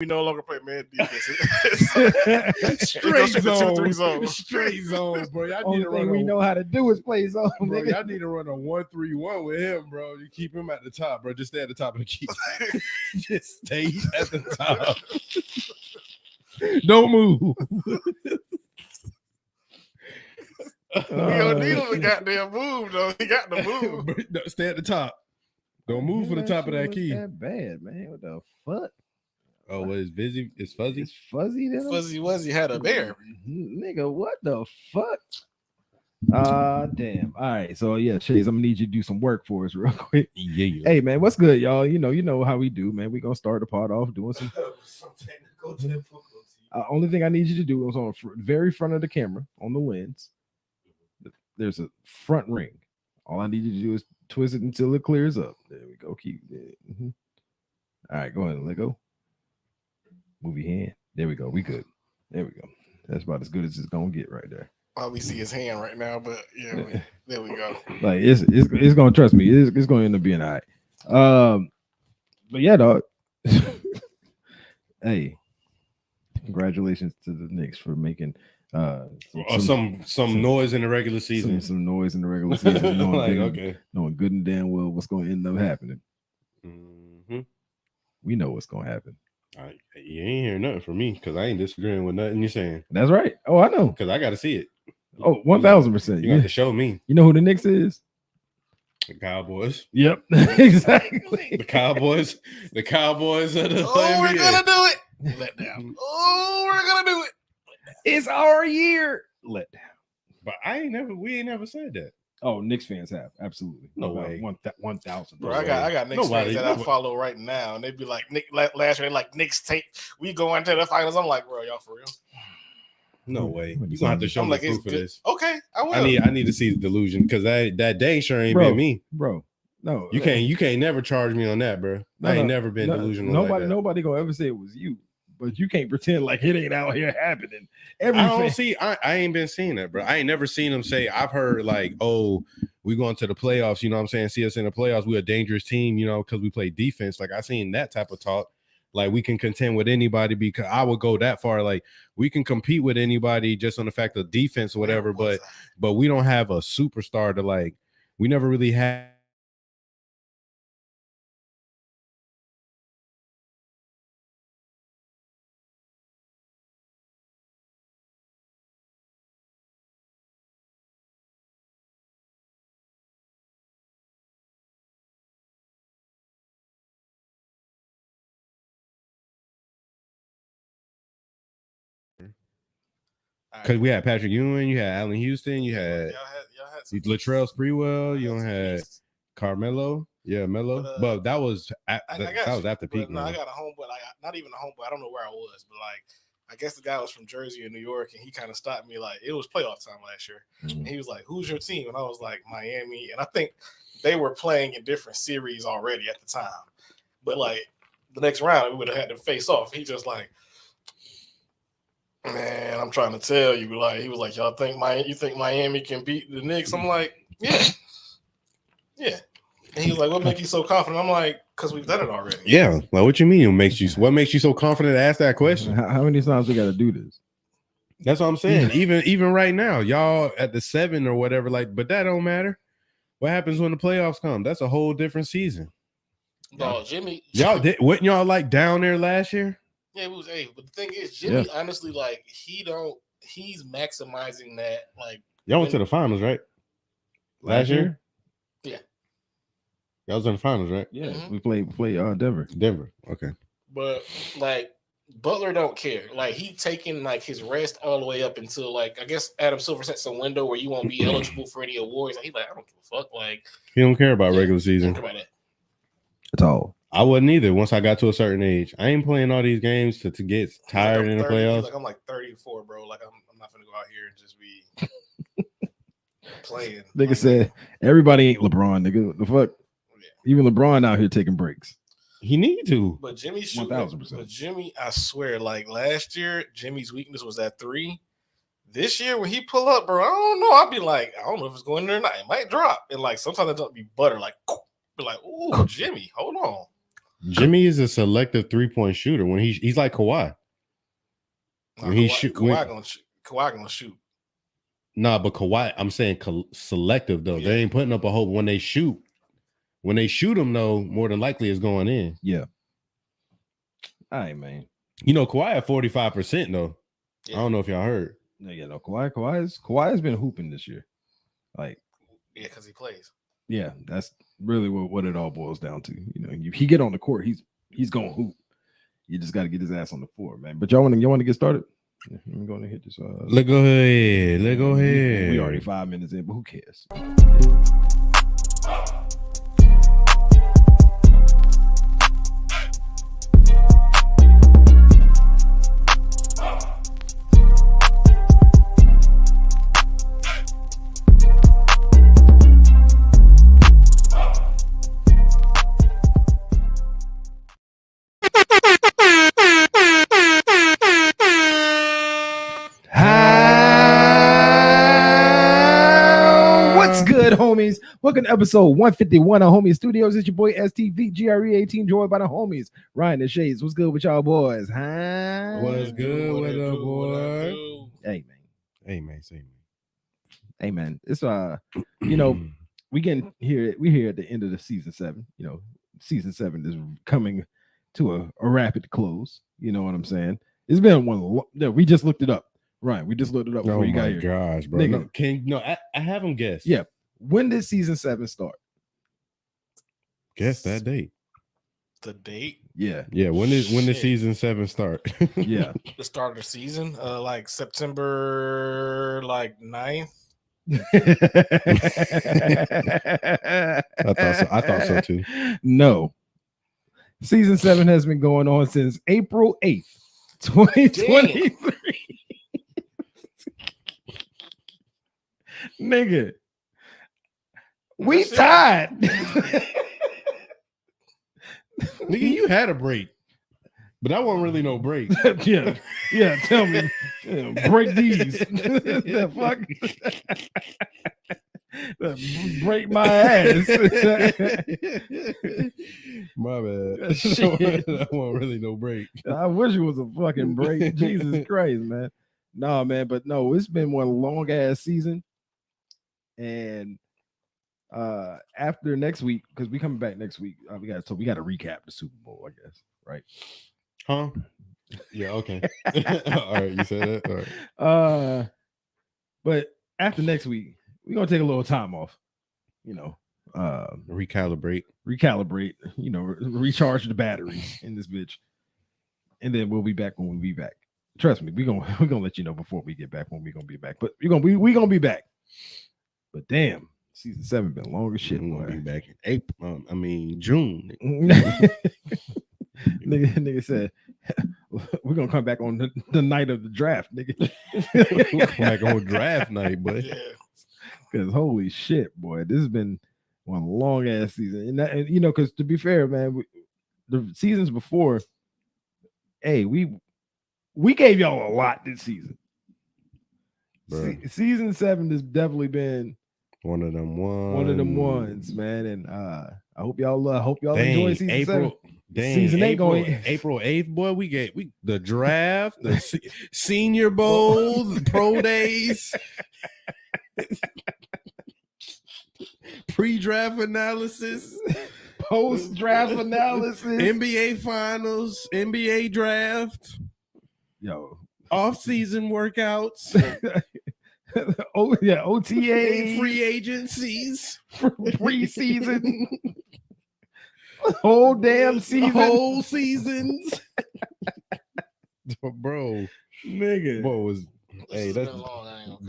We no longer play man defense. Straight zone. 2-3 zone. Straight zone, bro. Y'all Only need to thing run we know how to do is play zone, bro, nigga. y'all need to run a 1-3-1 with him, bro. You keep him at the top, bro. Just stay at the top of the key. Just stay at the top. Don't move. We don't need him to goddamn move, though. He got to move. No, stay at the top. Don't move for the top of that key. That bad, man. What the fuck? Oh, what is busy? It's fuzzy. It's fuzzy. Then Fuzzy Wuzzy had a bear. Nigga, what the fuck? Damn. All right. So yeah, Chase, I'm gonna need you to do some work for us real quick. Yeah. Hey man, what's good, y'all? You know how we do, man. We gonna start the pod off doing some technical difficulty. Only thing I need you to do is on the very front of the camera on the lens. There's a front ring. All I need you to do is twist it until it clears up. There we go. Keep it. Mm-hmm. All right, go ahead and let go. Move your hand. There we go. We good. There we go. That's about as good as it's gonna get right there. Well, we see his hand right now, but yeah, there we go. Like it's gonna, trust me. It's gonna end up being all right. But yeah, dog. Hey, congratulations to the Knicks for making some noise in the regular season. Some noise in the regular season. Knowing good and damn well what's going to end up happening. Mm-hmm. We know what's going to happen. You ain't hearing nothing from me because I ain't disagreeing with nothing you're saying. That's right. Oh, I know. Because I got to see it. Oh, 1,000%. You have to show me. You know who the Knicks is? The Cowboys. Yep, exactly. The Cowboys of the NBA. We're gonna do it. Let down. Oh, we're gonna do it. It's our year. Let down. But we ain't never said that. Oh, Knicks fans have absolutely no way. 1,000. Bro, I got Knicks fans that I follow right now, and they'd be like, Nick last year, like Knicks tape. We go into the finals. I'm like, bro, y'all for real? No way. You gonna have to show me proof for this. Okay, I will. I need to see the delusion because that day sure ain't been me, bro. No, you can't never charge me on that, bro. I ain't never been delusional. Nobody gonna ever say it was you, but you can't pretend like it ain't out here happening. I ain't been seeing that, bro. I ain't never seen them say. I've heard like, oh, we going to the playoffs. You know what I'm saying? See us in the playoffs. We're a dangerous team. You know, because we play defense. Like I seen that type of talk. Like we can contend with anybody because I would go that far. Like we can compete with anybody just on the fact of defense or whatever. But we don't have a superstar to like. We never really had. Because we had Patrick Ewing, you had Allen Houston, you had Latrell Sprewell, you don't had Carmelo, Melo, but that was after peak. No, I got a homeboy, like not even a homeboy. I don't know where I was, but like I guess the guy was from Jersey or New York, and he kind of stopped me. Like it was playoff time last year, and he was like, "Who's your team?" And I was like, "Miami." And I think they were playing in different series already at the time, but like the next round we would have had to face off. He just like. Man, I'm trying to tell you, like he was like, y'all think Miami can beat the Knicks? I'm like, yeah. And he was like, what makes you so confident? I'm like, because we've done it already. Yeah, like what you mean? What makes you so confident to ask that question? How many times we got to do this? That's what I'm saying. even right now, y'all at the 7 or whatever, like, but that don't matter. What happens when the playoffs come? That's a whole different season. No, Jimmy. Wasn't y'all like down there last year? Yeah, it was. But the thing is, Jimmy, honestly, like he's maximizing that. Like y'all went to the finals, right? Last year? Yeah. Y'all was in the finals, right? Yeah. Mm-hmm. We played Denver. Okay. But like Butler don't care. Like he taking like his rest all the way up until like I guess Adam Silver sets a window where you won't be eligible for any awards. And he's like, I don't give a fuck. Like he don't care about regular season. Don't care about that. At all. I wasn't either once I got to a certain age. I ain't playing all these games to get tired in the playoffs. Like I'm like 34, bro. Like I'm not gonna go out here and just be playing. Nigga said everybody ain't LeBron, nigga. The fuck? Yeah. Even LeBron out here taking breaks. He need to. But Jimmy's 1,000%. But Jimmy, I swear, like last year, Jimmy's weakness was at 3. This year, when he pull up, bro, I don't know. I'll be like, I don't know if it's going there or not. It might drop. And like sometimes it don't be butter, like be like, ooh, Jimmy, hold on. Jimmy is a selective 3-point shooter. When he's like Kawhi. When he shoot, Kawhi gonna shoot. Nah, but Kawhi, I'm saying selective though. Yeah. They ain't putting up a whole when they shoot. When they shoot them, though, more than likely it's going in. Yeah. All right, man. You know, Kawhi at 45% though. Yeah. I don't know if y'all heard. Yeah, no, Kawhi has been hooping this year. Like, yeah, because he plays. Yeah, that's really what it all boils down to. You know, if he get on the court, he's gonna hoop. You just got to get his ass on the floor, man. But y'all want to get started? Yeah, I'm going to hit this. Let's go ahead. We already 5 minutes in, but who cares? Homies, welcome to episode 151 of Homies Studios. It's your boy STV GRE18, joined by the homies Ryan and Shades. What's good with y'all boys? Huh? What's good with the boy? Hey man. Hey man. It's you know, we here at the end of the season 7. You know, season 7 is coming to a rapid close. You know what I'm saying? It's been one. We just looked it up. Right, we just looked it up before you got here. Oh my gosh, bro! Nigga, I have them guess. Yeah, when did season 7 start? Guess that date. The date? Yeah. When did season 7 start? Yeah, the start of the season, like September, like 9th. I thought so too. No, season 7 has been going on since April 8th, 2023. Nigga, we tied. Nigga, you had a break, but that wasn't really no break. yeah. Tell me, break these. The fuck, break my ass. My bad. Shit. That wasn't really no break. I wish it was a fucking break. Jesus Christ, man. No, man, but no, it's been one long ass season. And after next week, because we coming back next week, we got to recap the Super Bowl, I guess, right? Huh? Yeah, okay. All right, you said that. All right. But after next week, we're gonna take a little time off, you know, recalibrate, you know, recharge the batteries in this bitch, and then we'll be back when we be back. Trust me, we're gonna let you know before we get back when we're gonna be back. But we're gonna be back. But damn, season 7 been long as shit. We're gonna be back in April. June. nigga said we're gonna come back on the night of the draft, nigga. Come back on draft night, but because holy shit, boy, this has been one long ass season, and you know, because to be fair, man, the seasons before, hey, we gave y'all a lot this season. Season 7 has definitely been one of them ones, man. And I hope y'all enjoy season 7. Season 8 going April 8th, boy. We the draft, the Senior Bowl, the pro days, pre-draft analysis, post-draft analysis, NBA finals, NBA draft, off-season workouts. Oh yeah, OTA, free agencies, preseason, whole damn season, whole seasons, bro. Nigga, what was? Hey, that's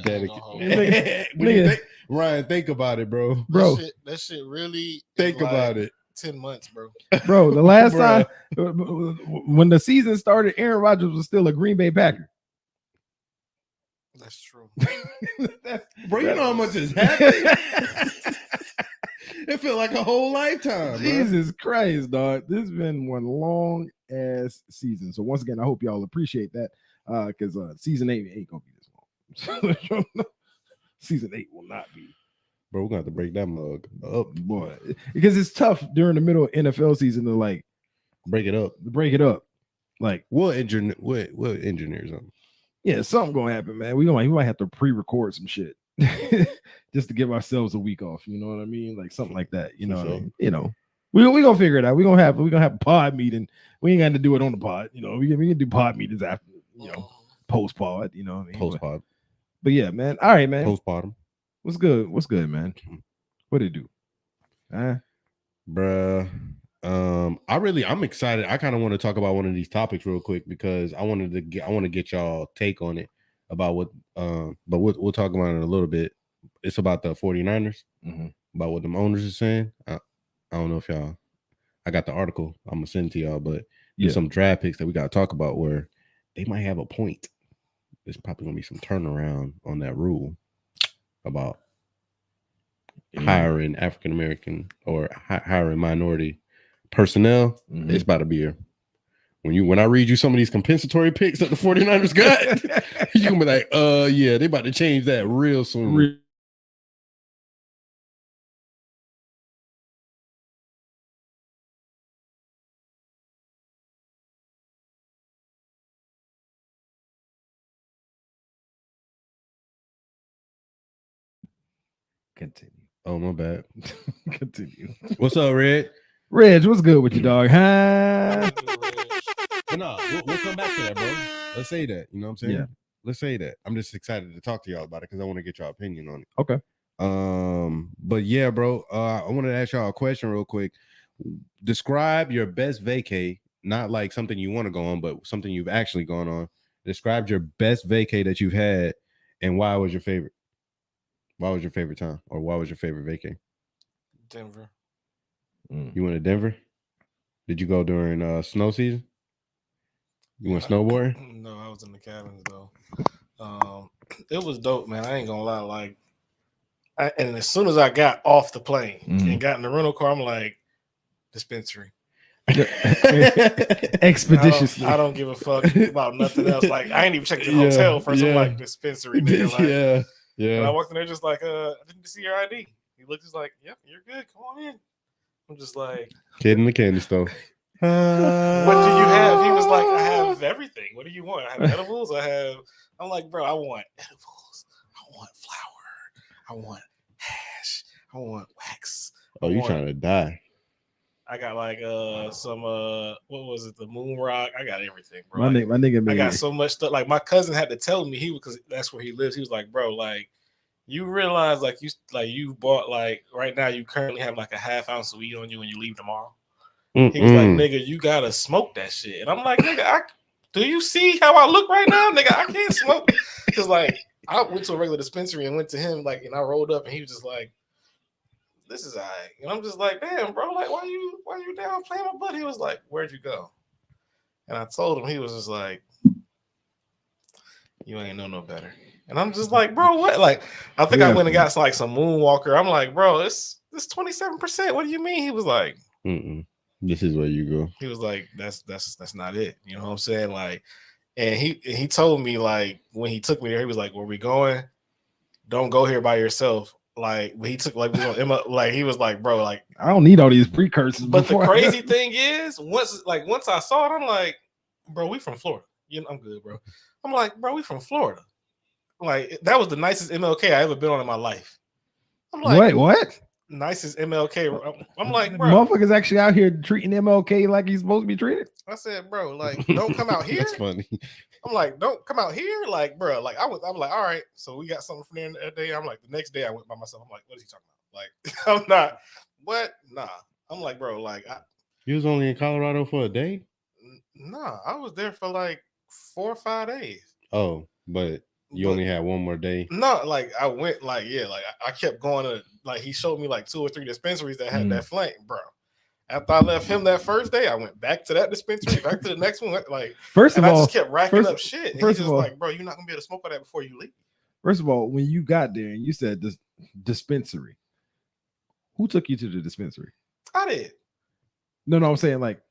dedicated. Ryan, think about it, bro. That shit really. Think about it. 10 months, bro. Bro, the last time when the season started, Aaron Rodgers was still a Green Bay Packer. That's true. Bro, you know how much has happened? It felt like a whole lifetime. Jesus Christ, dog. This has been one long ass season. So once again, I hope y'all appreciate that. Because season 8 ain't gonna be this long. Season 8 will not be. Bro, we're gonna have to break that mug up, boy. Because it's tough during the middle of NFL season to like Break it up. Like We'll engineer something. Yeah, something gonna happen, man. We might have to pre-record some shit just to give ourselves a week off. You know what I mean? Like something like that. You know what I mean? You know, we gonna figure it out. We're gonna have a pod meeting. We ain't got to do it on the pod. You know, we can do pod meetings after. You know, post pod. You know what I mean? Post pod. But yeah, man. All right, man. Post bottom. What's good, man? What did it do? Bruh. I'm excited. I kind of want to talk about one of these topics real quick because I want to get y'all take on it about what but we'll talk about it in a little bit. It's about the 49ers, about what them owners are saying. I don't know if y'all, I got the article I'm gonna send to y'all, but there's some draft picks that we gotta talk about where they might have a point. There's probably gonna be some turnaround on that rule about hiring African American or hiring minority personnel. It's about to be here. When I read you some of these compensatory picks that the 49ers got, you're gonna be like, yeah, they about to change that real soon. Continue. Oh, my bad. Continue. What's up, Red? Reg, what's good with you, dog? Huh? No, we'll come back to that, bro. Let's say that. You know what I'm saying? Yeah. Let's say that. I'm just excited to talk to y'all about it because I want to get your opinion on it. Okay. But yeah, bro. I wanted to ask y'all a question real quick. Describe your best vacay, not like something you want to go on, but something you've actually gone on. Describe your best vacay that you've had, and why was your favorite? Why was your favorite time, or why was your favorite vacay? Denver. You went to Denver? Did you go during snow season? You went snowboarding? No, I was in the cabins though. It was dope, man. I ain't gonna lie. Like, and as soon as I got off the plane and got in the rental car, I'm like, dispensary. Expeditiously. I don't give a fuck about nothing else. Like, I ain't even checked the hotel first. I'm like, dispensary, nigga. Like, yeah. And I walked in there just like, I didn't see your ID. He looked just like, yep, you're good. Come on in. I'm just like, kid in the candy store. What do you have? He was like, I have everything. What do you want? I have edibles. I'm like, bro, I want edibles. I want flour. I want hash. I want wax. Oh, you trying to die? I got like some what was it? The moon rock. I got everything, bro. My nigga, I got so much stuff. Like my cousin had to tell me because that's where he lives. He was like, bro, like you realize you bought like right now you currently have like a half ounce of weed on you when you leave tomorrow. He was like, nigga, you gotta smoke that shit. And I'm like, nigga, do you see how I look right now? Nigga, I can't smoke. Because like I went to a regular dispensary and went to him, like, and I rolled up and he was just like, this is all right. And I'm just like, damn, bro, like, why you down playing my butt? He was like, where'd you go? And I told him, he was just like, you ain't know no better. And I'm just like, bro, what? Like, I think I went and got like some Moonwalker. I'm like, bro, it's 27%. What do you mean? He was like, this is where you go. He was like, that's not it. You know what I'm saying? Like, and he told me like when he took me there, he was like, where we going? Don't go here by yourself. Like when he took like he was like, bro, like I don't need all these precursors. But the crazy thing is, once I saw it, I'm like, bro, we from Florida. You know, I'm good, bro. I'm like, bro, we from Florida. Like that was the nicest MLK I ever been on in my life. I'm like, wait, what? Nicest MLK. I'm like, bro, motherfuckers actually out here treating MLK like he's supposed to be treated. I said, bro, like, don't come out here. That's funny. I'm like, don't come out here, like, bro. Like, I'm like, all right. So we got something from there that day. I'm like, the next day I went by myself. I'm like, what is he talking about? Like, I'm not. What? Nah. I'm like, bro, like, you was only in Colorado for a day? Nah, I was there for like 4 or 5 days. Oh, but you only had one more day. No, like I went, like I kept going to, like he showed me like 2 or 3 dispensaries that had that flank, bro. After I left him that first day, I went back to that dispensary, back to the next one. Like, first of all, I just kept racking up shit. And first of all, like, bro, you're not gonna be able to smoke all that before you leave. First of all, when you got there and you said this dispensary, who took you to the dispensary? I did. No, I'm saying like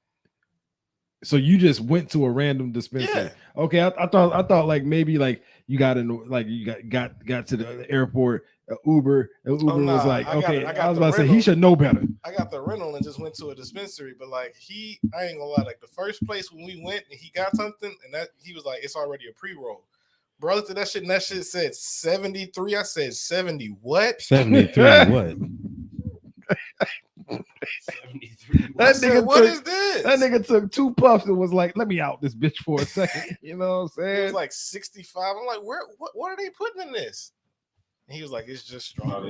So you just went to a random dispensary. Yeah. Okay, I thought like maybe like you got in like you got to the airport. Uber was nah, like, okay. I I got was the about to say he rental. should know better. I got the rental and just went to a dispensary, but like I ain't gonna lie, like the first place when we went and he got something and that he was like, it's already a pre-roll. Bro, I looked at that shit and that shit said 73. I said 70 what? 73 what? 73 I said, what is this? That nigga took 2 puffs and was like, let me out this bitch for a second. You know what I'm saying? It was like 65. I'm like, what are they putting in this? And he was like, it's just strong.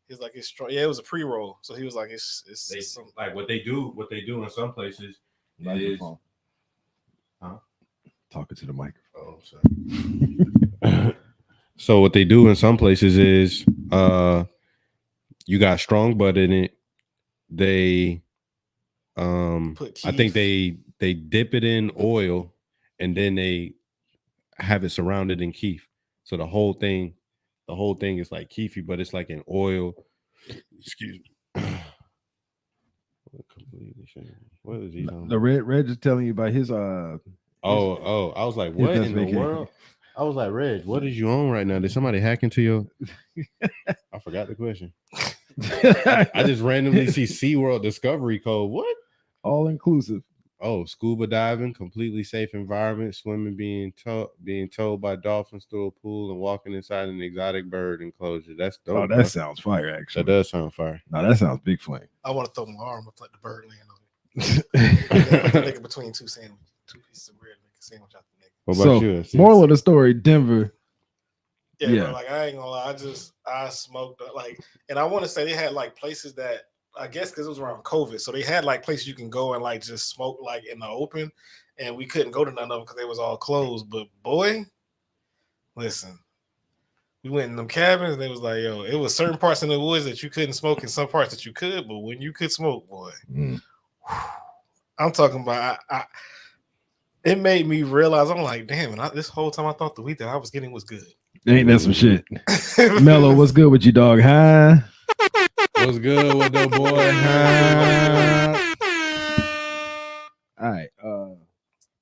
He's like, it's strong. Yeah, it was a pre-roll. So he was like, it's like what they do in some places is talking to the microphone. So what they do in some places is you got strong bud in it. They I think they dip it in oil and then they have it surrounded in keef. So the whole thing is like keefy, but it's like in oil. Excuse me. What is he talking the Red is telling you about his I was like, what in the world? I was like, Reg, what is you on right now? Did somebody hack into your I forgot the question. I just randomly see SeaWorld Discovery Code. What? All inclusive. Oh, scuba diving, completely safe environment, swimming being towed by dolphins through a pool and walking inside an exotic bird enclosure. That's dope. Oh, that sounds fire, actually. That does sound fire. No, that sounds big flame. I want to throw my arm up like the bird land on it. Make it between 2 sandwiches, 2 pieces of bread, make a sandwich out the nigga. What about you? Moral of the story, Denver. Yeah. Bro, like I ain't gonna lie, I smoked like, and I want to say they had like places that I guess because it was around COVID, so they had like places you can go and like just smoke like in the open, and we couldn't go to none of them because they was all closed. But boy, listen, we went in them cabins and they was like, yo, it was certain parts in the woods that you couldn't smoke and some parts that you could, but when you could smoke, boy, I'm talking about it made me realize I'm like, damn, and this whole time I thought the weed that I was getting was good. Ain't that some shit? Mello, what's good with you, dog? Huh? What's good with the boy? All right.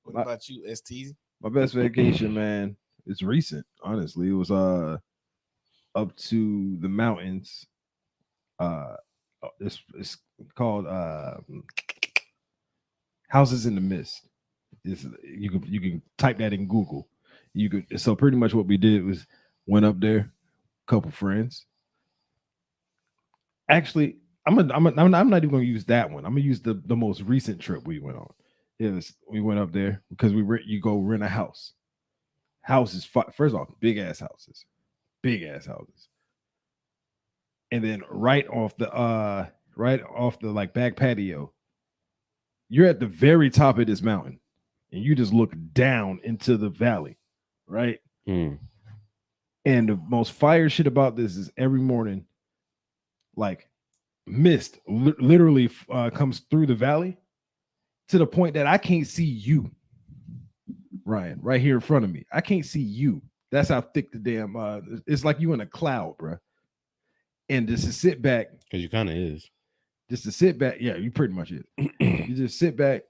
What about you, ST? My best vacation, man, it's recent. Honestly, it was up to the mountains. It's called Houses in the Mist. You can type that in Google. So pretty much what we did was went up there, a couple friends. Actually, I'm not even gonna use that one. I'm gonna use the most recent trip we went on. We went up there because you go rent a house. Houses, first off, big ass houses, and then right off the like back patio, you're at the very top of this mountain, and you just look down into the valley, right? And the most fire shit about this is every morning, like mist literally comes through the valley to the point that I can't see you, Ryan, right here in front of me. I can't see you. That's how thick the damn it's like you in a cloud, bro. And just to sit back, because you kind of is. Just to sit back, yeah, you pretty much is. You just sit back.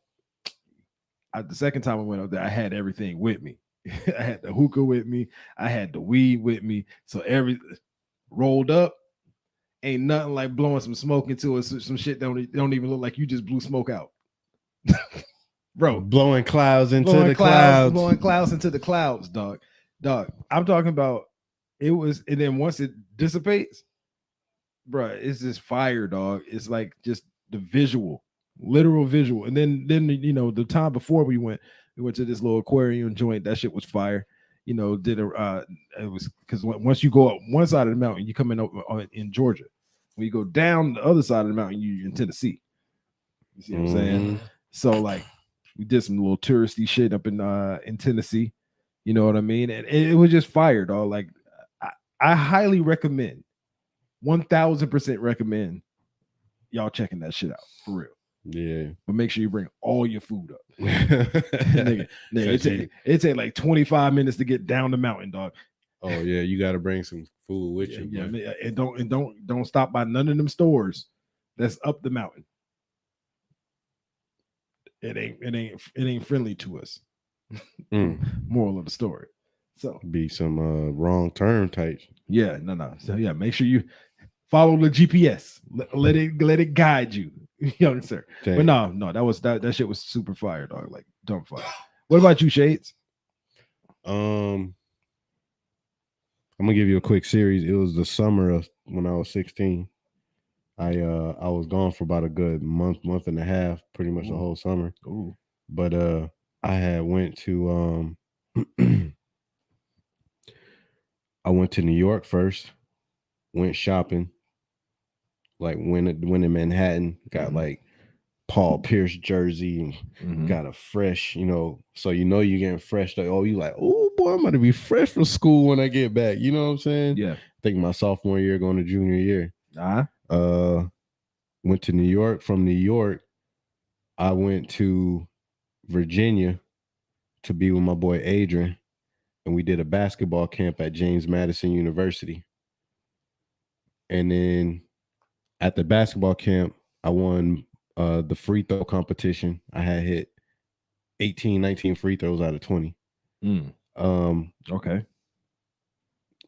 The second time I went up there, I had everything with me. I had the hookah with me. I had the weed with me. So rolled up. Ain't nothing like blowing some smoke into it. Some shit don't even look like you just blew smoke out. Bro. Blowing clouds into the clouds. Blowing clouds into the clouds, dog. I'm talking about it was, and then once it dissipates, bro, it's just fire, dog. It's like just the visual, literal visual. And then the time before we went to this little aquarium joint. That shit was fire. It was because once you go up one side of the mountain, you come in Georgia. When you go down the other side of the mountain, you're in Tennessee. You see what I'm saying? So like we did some little touristy shit up in Tennessee. You know what I mean? And it was just fire, dog. Like I highly recommend, 1000% recommend y'all checking that shit out for real. Yeah, but make sure you bring all your food up. nigga, it take like 25 minutes to get down the mountain, dog. Oh yeah, you got to bring some food with you. Yeah, and don't stop by none of them stores that's up the mountain. it ain't friendly to us. Mm. Moral of the story. So Be some wrong turn types. yeah, no. So yeah, make sure you follow the GPS. Let it guide you, young sir. Dang. But no, that shit was super fire, dog. Like dumb fire. What about you, Shades? I'm gonna give you a quick series. It was the summer of when I was 16. I was gone for about a good month and a half, pretty much the whole summer. Ooh. But I had went to I went to New York first, went shopping, like went in Manhattan, got like Paul Pierce jersey, and got a fresh, so you're getting fresh. Like, oh, you like, oh boy, I'm gonna be fresh for school when I get back. You know what I'm saying? Yeah. I think my sophomore year going to junior year. Went to New York. From New York, I went to Virginia to be with my boy Adrian, and we did a basketball camp at James Madison University. And then at the basketball camp, I won the free throw competition. I had hit 18, 19 free throws out of 20. Okay.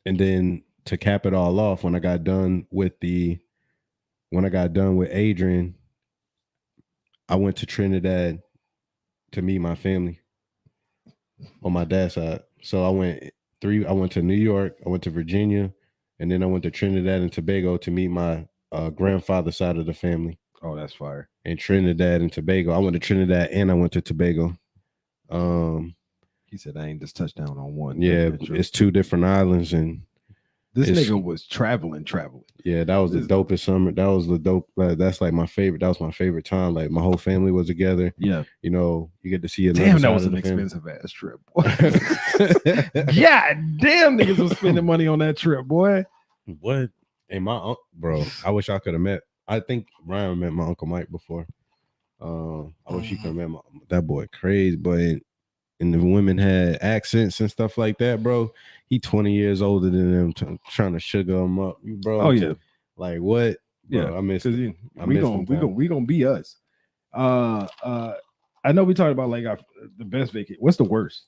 And then to cap it all off, when I got done with Adrian, I went to Trinidad to meet my family on my dad's side. So I went to New York, I went to Virginia, and then I went to Trinidad and Tobago to meet my grandfather's side of the family. Oh, that's fire. And Trinidad and Tobago. I went to Trinidad and I went to Tobago. He said I ain't just touched down on one. Yeah, it's two different islands, and this nigga was traveling. Yeah, that was the dopest summer. That was the dope. That's like my favorite. That was my favorite time. Like my whole family was together. Yeah, you get to see it. Damn, that was an expensive ass trip. Yeah, damn, niggas was spending money on that trip, boy. What? And my bro, I wish I could have met. I think Ryan met my Uncle Mike before. I wish he could have met that boy. Crazy, but and the women had accents and stuff like that, bro. He 20 years older than them, trying to sugar him up, bro. Oh yeah, like what? Bro, yeah, I miss. We gonna be us. I know we talked about like the best vacation. What's the worst?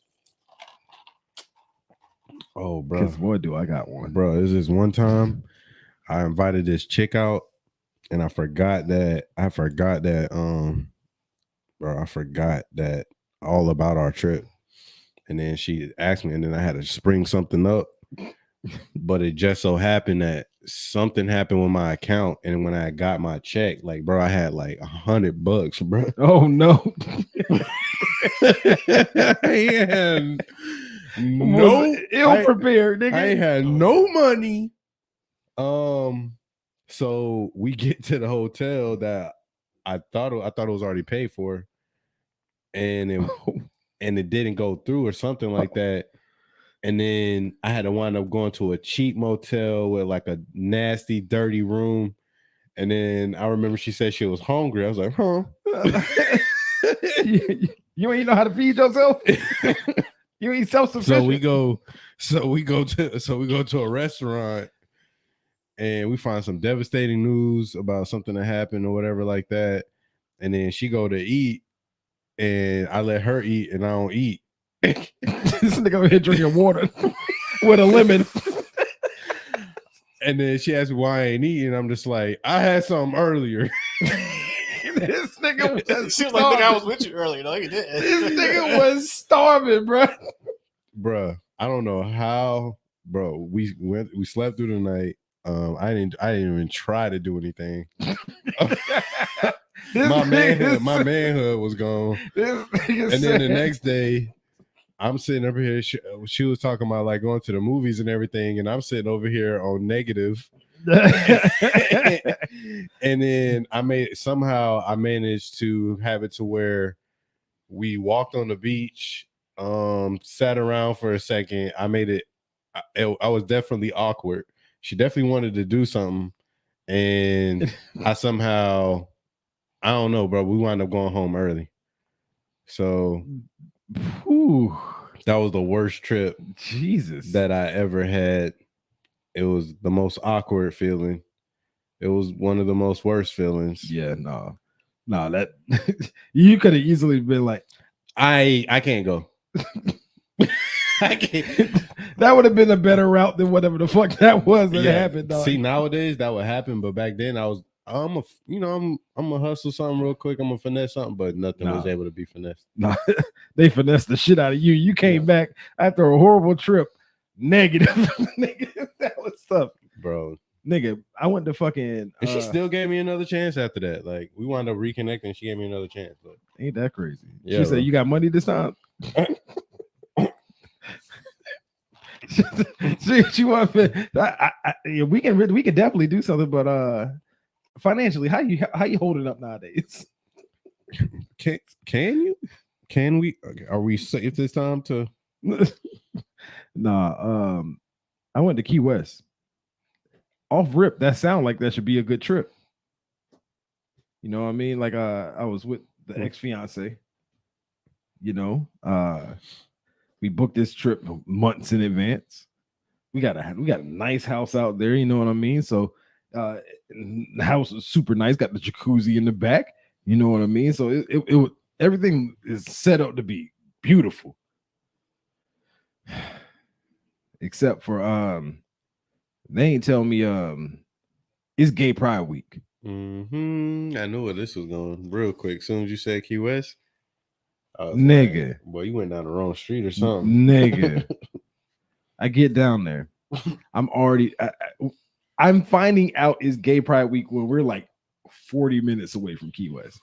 Oh, bro. Because boy, do I got one, bro. This is one time I invited this chick out, and I forgot that all about our trip. And then she asked me, and then I had to spring something up. But it just so happened that something happened with my account, and when I got my check, like, bro, I had like $100, bro. Oh no. And no, ill-prepared, nigga. I had no money. So we get to the hotel that I thought it was already paid for, and it didn't go through or something like that. And then I had to wind up going to a cheap motel with like a nasty, dirty room. And then I remember she said she was hungry. I was like, huh? You ain't know how to feed yourself? You ain't self-sufficient. So we go to a restaurant, and we find some devastating news about something that happened or whatever like that. And then she go to eat, and I let her eat, and I don't eat. This nigga over here drinking water with a lemon. And then she asked me why I ain't eating. I'm just like, I had something earlier. This nigga was she was like, nigga, I was with you earlier. No, you didn't. This nigga was starving, bro. Bruh, I don't know how, bro. We slept through the night. I didn't even try to do anything. My manhood was gone. And then the next day, I'm sitting over here. She was talking about like going to the movies and everything, and I'm sitting over here on negative. And then I managed to have it to where we walked on the beach, sat around for a second. I was definitely awkward. She definitely wanted to do something, and I don't know, bro. We wound up going home early. So that was the worst trip that I ever had. It was the most awkward feeling. It was one of the most worst feelings. Yeah, no. No, that you could have easily been like, I can't go. I can't. That would have been a better route than whatever the fuck that was that happened. Dog. See, nowadays that would happen, but back then I'm gonna hustle something real quick. I'm gonna finesse something, but nothing was able to be finessed. No, they finessed the shit out of you. You came back after a horrible trip, negative. Nigga, that was tough, bro. Nigga, I went to fucking. And she still gave me another chance after that. Like we wound up reconnecting. She gave me another chance. But ain't that crazy? Yeah, she said, "You got money this time." she want. We can definitely do something, but financially, how you holding up nowadays? Can we? Are we safe this time to? Nah. I went to Key West. Off rip, that sound like that should be a good trip. You know what I mean? Like I was with the ex-fiance. You know, we booked this trip months in advance. We got a nice house out there, you know what I mean? So the house is super nice, got the jacuzzi in the back, you know what I mean? So it everything is set up to be beautiful. Except for they ain't tell me it's Gay Pride Week. I knew where this was going real quick. As soon as you said Key West, nigga, like, boy, you went down the wrong street or something. Nigga, I get down there. I'm finding out it's Gay Pride Week when we're like 40 minutes away from Key West.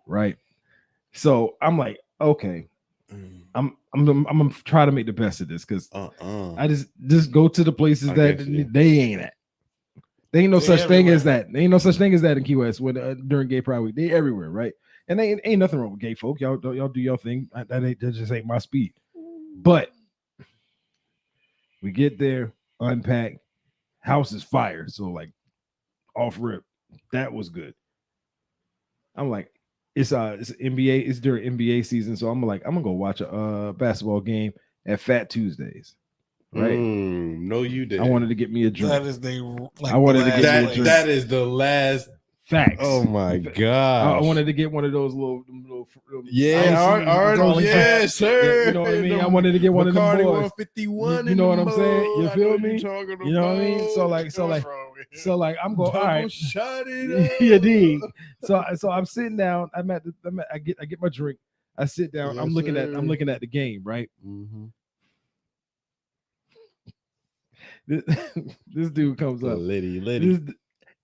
Right. So I'm like, okay. I'm gonna try to make the best of this because I just go to the places that they ain't at. They ain't no such thing as that. There ain't no such thing as that in Key West when during Gay Pride Week. They everywhere, right? And they ain't nothing wrong with gay folk. Y'all do your thing. That just ain't my speed. But we get there, unpack, house is fire. So like off rip, that was good. I'm like, it's NBA. It's during NBA season, so I'm gonna go watch a basketball game at Fat Tuesdays. Right? No, you did. I wanted to get me a drink. That is I wanted to get me a drink. That is the last. Facts. Oh my god! I wanted to get one of those little yes, sir. You know what I mean? I wanted to get one of them boys. 151. You know what I'm saying? You feel me? You know what I mean? So like I'm going. All right, shut it up. You dig? So I'm sitting down. I get my drink. I sit down. Yes, I'm looking at the game. Right. Mm-hmm. This dude comes up. Liddy.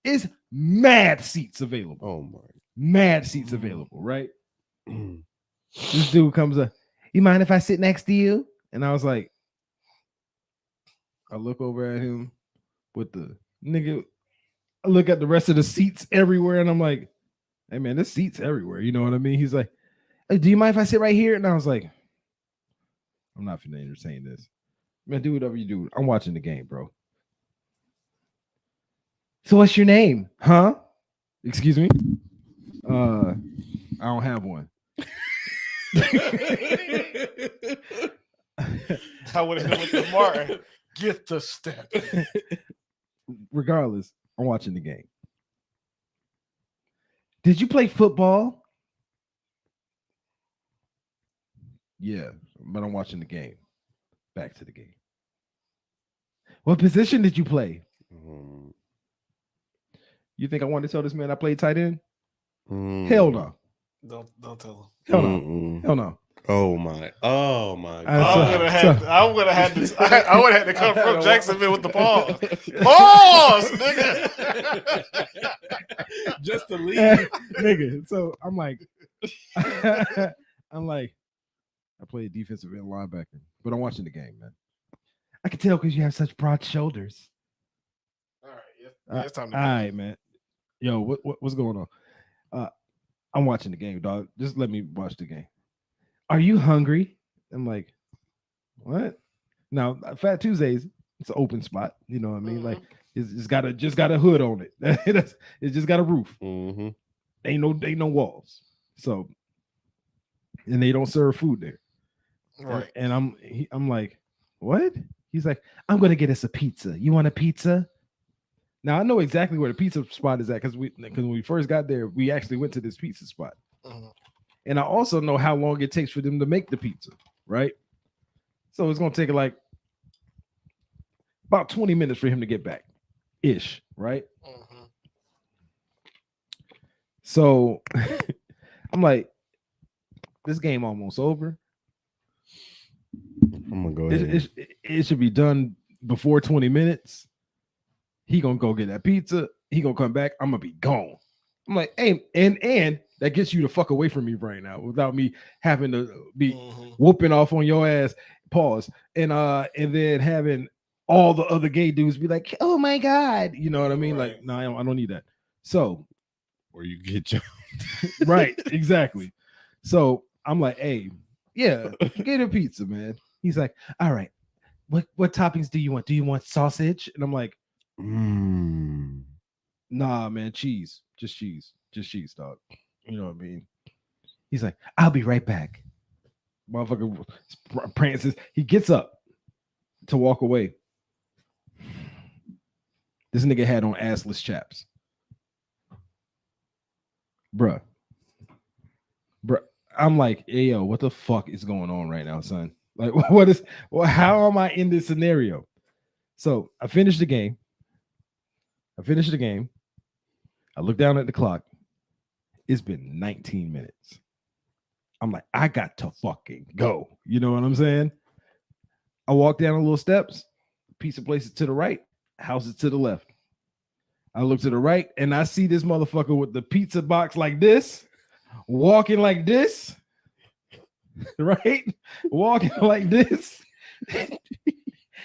It's mad seats available. Oh my. Mad seats available, right? This dude comes up. You mind if I sit next to you? And I was like, I look over at him with the nigga. I look at the rest of the seats everywhere, and I'm like, hey man, there's seats everywhere. You know what I mean? He's like, hey, do you mind if I sit right here? And I was like, I'm not finna entertain this. Man, do whatever you do. I'm watching the game, bro. So what's your name? Huh? Excuse me? I don't have one. I would have went to Martin. Get the step. Regardless, I'm watching the game. Did you play football? Yeah, but I'm watching the game. Back to the game. What position did you play? You think I want to tell this man I played tight end? Hell no. Don't tell him. Hell no. Hell no. Oh my God. I would have had to come from Jacksonville with the pause. Pause, nigga. Just to leave. Nigga. So I'm like, I played defensive end linebacker, but I'm watching the game, man. I can tell because you have such broad shoulders. All right, yeah, it's time to all right, man. Yo, what's going on? I'm watching the game, dog. Just let me watch the game. Are you hungry? I'm like, what? Now, Fat Tuesdays, it's an open spot. You know what I mean? Like, it's got a hood on it. It's just got a roof. Mm-hmm. Ain't no walls. So, and they don't serve food there. Right. And I'm like, what? He's like, I'm gonna get us a pizza. You want a pizza? Now I know exactly where the pizza spot is at because when we first got there, we actually went to this pizza spot. Mhm. And I also know how long it takes for them to make the pizza, right? So it's gonna take like about 20 minutes for him to get back, ish, right? Mhm. So I'm like, this game almost over. I'm gonna go ahead. It should be done before 20 minutes. He gonna go get that pizza. He gonna come back. I'm gonna be gone. I'm like, hey, and that gets you the fuck away from me right now without me having to be whooping off on your ass. Pause. And then having all the other gay dudes be like, oh my god, you know what I mean? Right. Like, no, I don't need that. So, Or you get your right, exactly. So I'm like, hey, yeah, get a pizza, man. He's like, all right, what toppings do you want? Do you want sausage? And I'm like, nah, man, cheese, just cheese, dog. You know what I mean? He's like, I'll be right back. Motherfucker prances. He gets up to walk away. This nigga had on assless chaps. Bruh. I'm like, hey, yo, what the fuck is going on right now, son? Like, how am I in this scenario? So I finished the game. I look down at the clock. It's been 19 minutes. I'm like, I got to fucking go. You know what I'm saying? I walk down a little steps. Pizza place is to the right. House is to the left. I look to the right and I see this motherfucker with the pizza box like this, walking like this, right? Walking like this.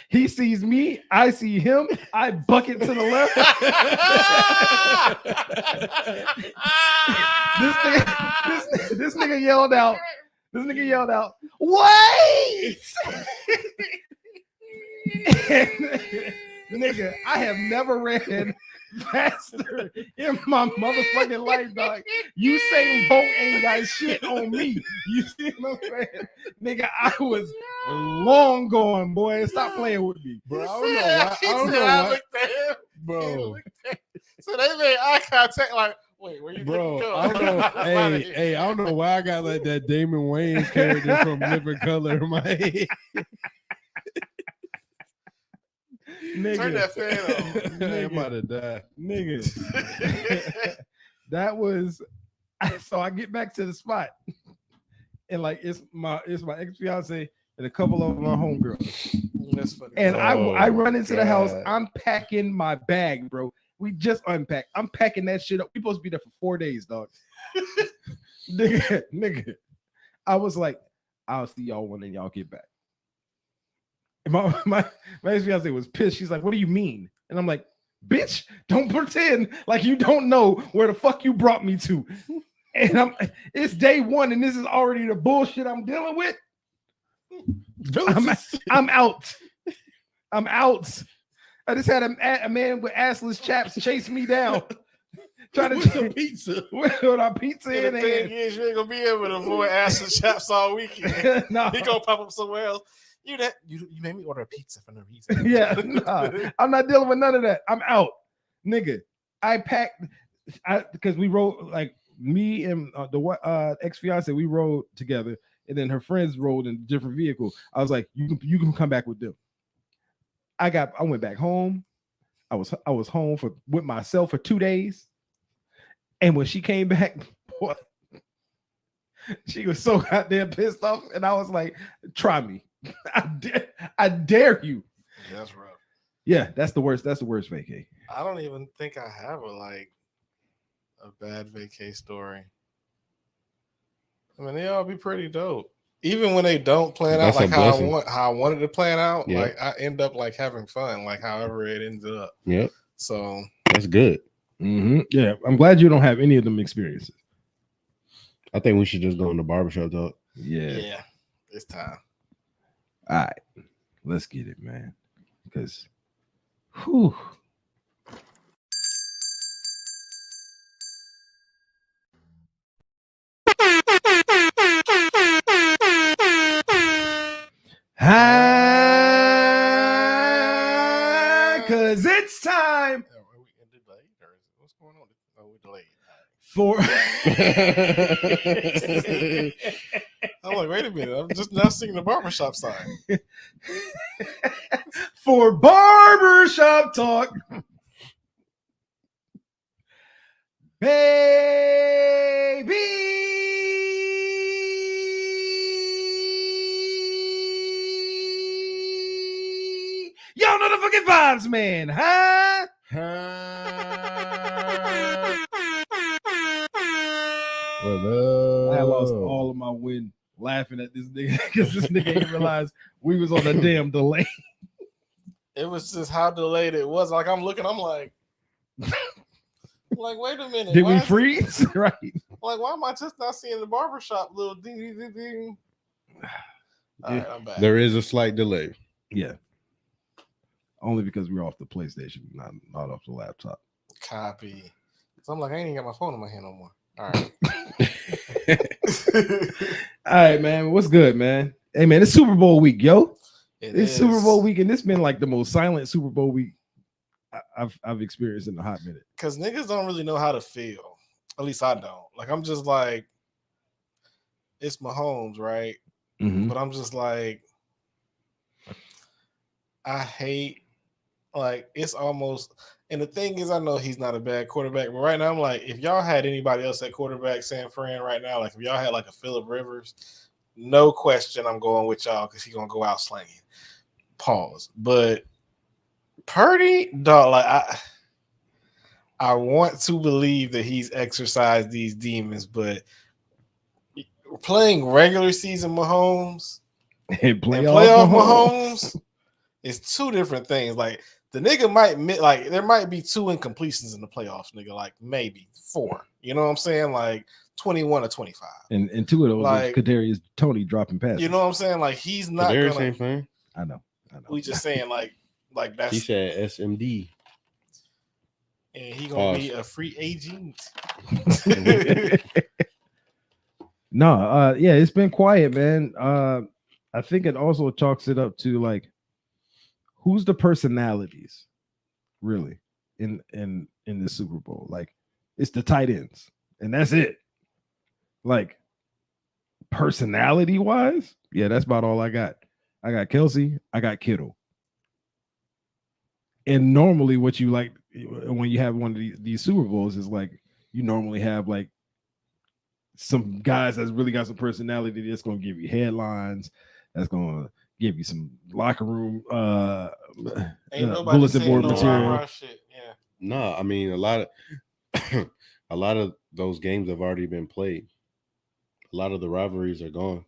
He sees me, I see him, I bucket to the left. This nigga yelled out, wait! Nigga, I have never ran faster in my motherfucking life, dog. Usain Bolt ain't got shit on me. You see what I'm saying? Nigga, I was long gone, boy. Stop playing with me. Bro, I don't know why. Bro. So they made eye contact like, wait, where you bro, I don't know. hey, I don't know why I got like that Damon Wayans character from Living Color in my head. Nigga. Turn that fan on. I might have died. Nigga. That was so I get back to the spot. And like it's my ex-fiance and a couple of my homegirls. That's funny. And I run into the house. I'm packing my bag, bro. We just unpacked. I'm packing that shit up. We supposed to be there for 4 days, dog. nigga. I was like, I'll see y'all when y'all get back. And my ex-fiance was pissed. She's like, what do you mean? And I'm like, bitch, don't pretend like you don't know where the fuck you brought me to. And it's day one, and this is already the bullshit I'm dealing with. I'm out. I'm out. I just had a man with assless chaps chase me down. Trying to with some pizza. With our pizza in the thing is, you ain't gonna be able to avoid assless chaps all weekend. No. He gonna pop up somewhere else. You made me order a pizza for no reason. Yeah, nah, I'm not dealing with none of that. I'm out, nigga. I packed because we rode, like me and the ex-fiance, we rode together, and then her friends rode in a different vehicle. I was like, you can come back with them. I went back home. I was home with myself for 2 days, and when she came back, boy, she was so goddamn pissed off, and I was like, try me. I dare you. Yeah, that's rough. Yeah, that's the worst. That's the worst vacay. I don't even think I have a bad vacay story. I mean, they all be pretty dope. Even when they don't plan out like how I wanted to plan out, yeah. Like I end up like having fun, like however it ends up. Yep. So that's good. Mm-hmm. Yeah, I'm glad you don't have any of them experiences. I think we should just go in the barbershop talk. Yeah, it's time. All right, let's get it, man. Because, whew. Because it's time. For I'm like, wait a minute. I'm just now seeing the barbershop sign. for barbershop talk, baby. Y'all know the fucking vibes, man, huh? I lost all of my wind laughing at this nigga because this nigga didn't realize we was on a damn delay. It was just how delayed it was. Like I'm looking, I'm like, wait a minute. Did we freeze? Right. Like, why am I just not seeing the barbershop little ding ding ding ding? All right, I'm back. There is a slight delay. Yeah. Only because we're off the PlayStation, not off the laptop. Copy. So I'm like, I ain't even got my phone in my hand no more. All right. All right, man. What's good, man? Hey, man, it's Super Bowl week, yo. It's is. Super Bowl week, and it's been like the most silent Super Bowl week I've experienced in a hot minute. Because niggas don't really know how to feel. At least I don't. Like, I'm just like, it's Mahomes, right? Mm-hmm. But I'm just like, I hate, like, it's almost, and the thing is, I know he's not a bad quarterback, but right now I'm like, if y'all had anybody else at quarterback, San Fran right now, like if y'all had like a Phillip Rivers, no question I'm going with y'all because he's going to go out slanging. Pause. But Purdy, dog, like, I want to believe that he's exercised these demons, but playing regular season Mahomes And playoff Mahomes is two different things. Like the nigga might like there might be 2 incompletions in the playoffs, nigga. Like maybe 4. You know what I'm saying? Like 21 or 25. And 2 of those like Kadarius Tony dropping passes. You know what I'm saying? Like he's not Kadarius gonna. ain't playing. I know. We just saying like that's. He said SMD. And he gonna be a free agent. No, yeah, it's been quiet, man. I think it also chalks it up to like who's the personalities really in the Super Bowl. Like it's the tight ends, and that's it. Like personality wise, yeah, that's about all I got. I got Kelsey, I got Kittle. And normally what you like when you have one of these Super Bowls is like you normally have like some guys that's really got some personality that's going to give you headlines, that's going to give you some locker room bulletin board material. Shit. Yeah. No, I mean a lot of those games have already been played. A lot of the rivalries are gone.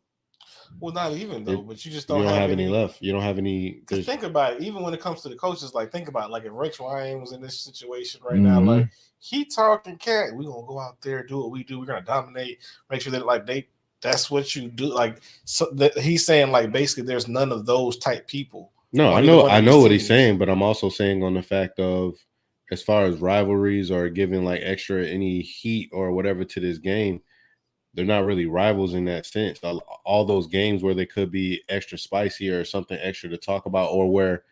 Well, not even though, but you just don't have any left. You don't have any. Because think about it. Even when it comes to the coaches, like think about it, like if Rex Ryan was in this situation right now, like he talking cat, we're gonna go out there, do what we do. We're gonna dominate, make sure that like that's what you do. Like so that he's saying like basically there's none of those type people. No, I know what he's saying, but I'm also saying on the fact of as far as rivalries or giving like extra any heat or whatever to this game. They're not really rivals in that sense. All those games where they could be extra spicy or something extra to talk about, or where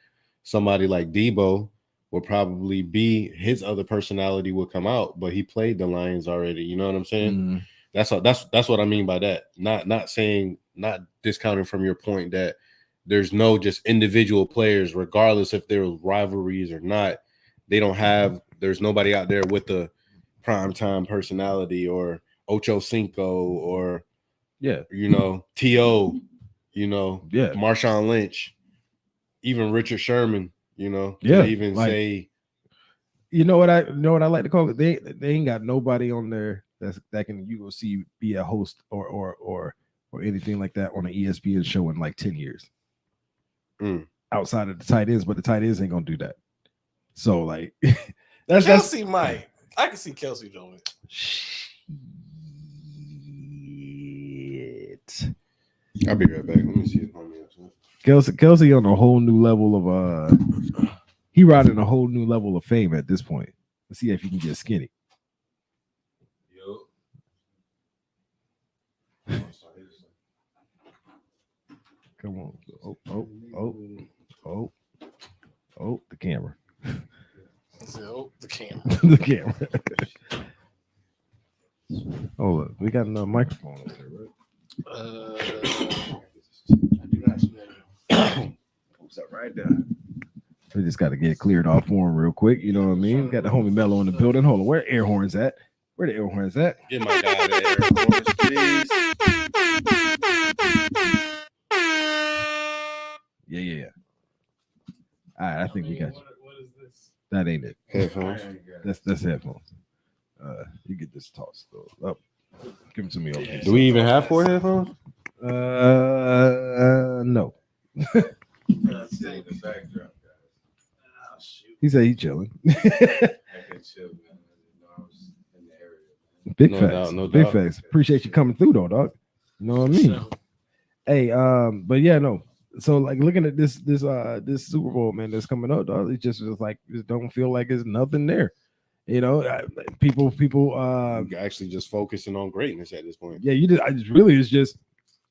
somebody like Debo would probably be his other personality would come out, but he played the Lions already. You know what I'm saying? That's what I mean by that. Not discounting from your point that there's no just individual players, regardless if there was rivalries or not. There's nobody out there with the primetime personality or Ocho Cinco or T.O., Marshawn Lynch, even Richard Sherman, even like, say you know what I like to call it? They ain't got nobody on there that can you go see be a host or anything like that on an ESPN show in like 10 years. Outside of the tight ends, but the tight ends ain't gonna do that. So like Kelsey might. I can see Kelsey doing it. I'll be right back. Let me see if Kelsey on a whole new level of he riding a whole new level of fame at this point. Let's see if he can get skinny. Come on. Oh, the camera. The camera. The camera. we got a microphone over there, right? I do not smell. What's up right there? We just got to get cleared off for him real quick. You know what I mean? We got the homie Mello in the building. Hold on, where air horns at? Where the air horns at? Get my guy the air horns, please. Yeah. All right, I think we got you. What is this? That ain't it. Headphones. That's headphones. You get this tossed though. Up. Give it to me over here. Do we even have 4 headphones? No. He said he chilling. Big No facts. doubt, no Big doubt. facts. Appreciate you coming through though, dog. You know what I mean? Hey, but yeah, no. So like looking at this Super Bowl, man, that's coming up, dog. It just like it don't feel like there's nothing there. You know, people Actually just focusing on greatness at this point. yeah, you did. It's just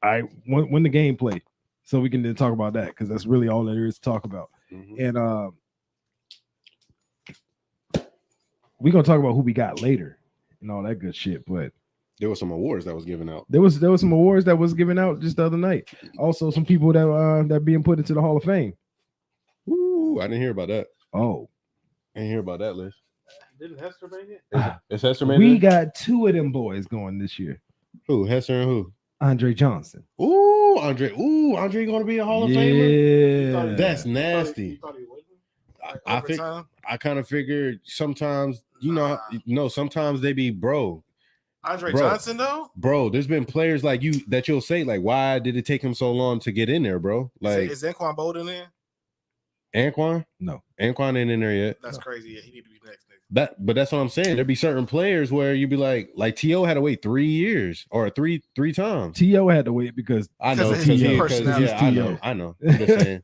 I when the game play, so we can then talk about that because that's really all there is to talk about. Mhm. And we're gonna talk about who we got later and all that good shit. But There were some awards that was given out. there was some awards that was given out just the other night. Also, some people that being put into the Hall of Fame. Ooh, I didn't hear about that. Oh, I didn't hear about that list. Didn't Hester make it? Is Hester made we it? got 2 of them boys going this year. Who? Hester and who? Andre Johnson. Ooh, Andre. Ooh, Andre going to be a Hall of Famer? Yeah, That's You nasty. thought he wouldn't? I think I kind of figured sometimes, sometimes they be bro. Andre Bro. Johnson though. Bro, there's been players like you that you'll say, like, why did it take him so long to get in there, bro? Like Is Anquan Bolden in? Anquan? No. Anquan ain't in there yet. That's crazy. Yeah, he need to be next. But that's what I'm saying. There'd be certain players where you'd be like T.O. had to wait 3 years or three times. T.O. had to wait because I know, Because of his because personality. I know. I'm just saying.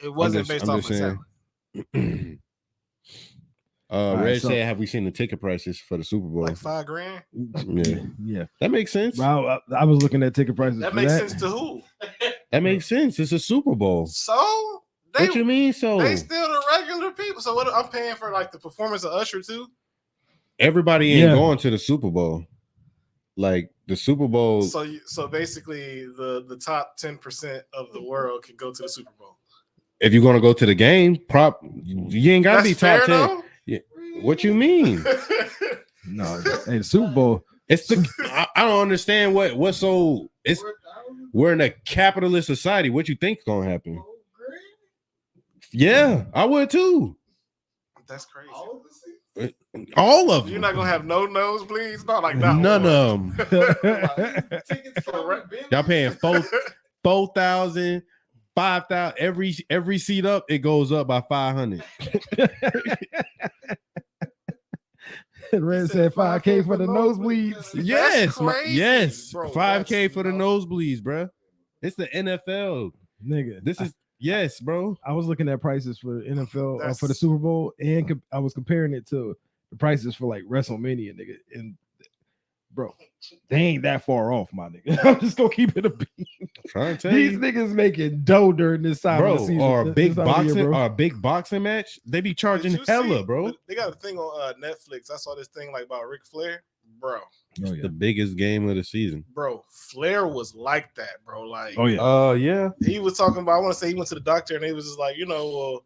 It wasn't I'm based just off of saying. talent. right, Red so- said, have we seen the ticket prices for the Super Bowl? Like $5,000. Yeah. yeah. That makes sense. Well, I was looking at ticket prices. That for makes that. sense to who? That makes sense. It's a Super Bowl. So What you mean? So they still the regular people. So what I'm paying for like the performance of Usher too. everybody ain't Yeah. going to the Super Bowl. Like the Super Bowl. So basically the top 10% of the world can go to the Super Bowl. If you're gonna go to the game, you ain't gotta That's be top fair, 10. though? Yeah. What you mean? No, hey, the Super Bowl. It's the I don't understand what's so it's we're in a capitalist society. What you think gonna happen? Yeah, I would too. That's crazy. All of You're them. not gonna have no nosebleeds, not like that. None one. of them. Y'all paying 4,000, 5,000 every seat up. It goes up by 500. Red said 5K for the nosebleeds. Yes, crazy, yes, bro. 5K That's for the nuts. nosebleeds, bro. It's the NFL. Nigga, This is yes, bro. I was looking at prices for NFL That's- for the Super Bowl, and I was comparing it to the prices for like WrestleMania, nigga. And bro, they ain't that far off, my nigga. I'm just gonna keep it a beat. Trying to tell These you, niggas making dough during this time of the bro, season. or a this big time of the year, boxing, bro. or a big boxing match. They be Did charging you hella, see- bro. They got a thing on Netflix. I saw this thing like about Ric Flair, bro. Oh yeah. The biggest game of the season. Bro, Flair was like that, bro. Like Oh yeah. Yeah. he was talking about. I want to say he went to the doctor and he was just like, well,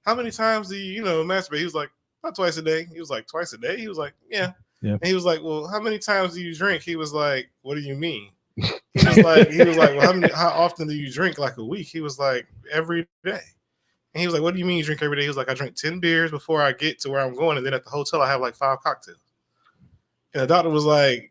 how many times do you masturbate? He was like, not twice a day. He was like, twice a day. He was like, yeah. Yeah. And he was like, well, how many times do you drink? He was like, what do you mean? He was like, well, how often do you drink? Like a week? He was like, every day. And he was like, what do you mean you drink every day? He was like, I drink 10 beers before I get to where I'm going, and then at the hotel I have like 5 cocktails. And the doctor was like,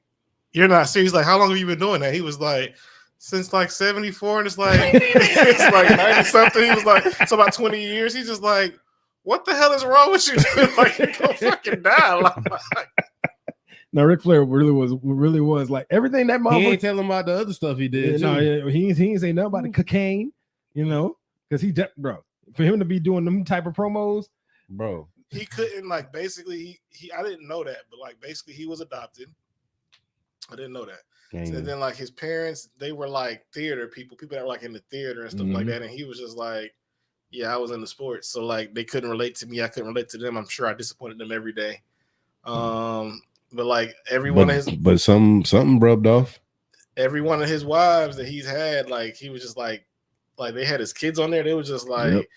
you're not serious. He's like, how long have you been doing that? He was like, since like 74, and it's like it's like 90 something. He was like, so about 20 years. He's just like, what the hell is wrong with you? Like, you're gonna fucking die. Like, No, Ric Flair really was like everything that He motherfucker. ain't telling about the other stuff he did. No, too. yeah, he ain't say nothing about the cocaine, because bro, for him to be doing them type of promos, Bro. he couldn't, like, basically he I didn't know that, but like basically he was adopted. I didn't know that. Dang. And then like his parents, they were like theater people that were like in the theater and stuff like that. And he was just like, yeah, I was in the sports. So like they couldn't relate to me. I couldn't relate to them. I'm sure I disappointed them every day. But like every one of his, but something rubbed off. Every one of his wives that he's had, like he was just like they had his kids on there. They were just like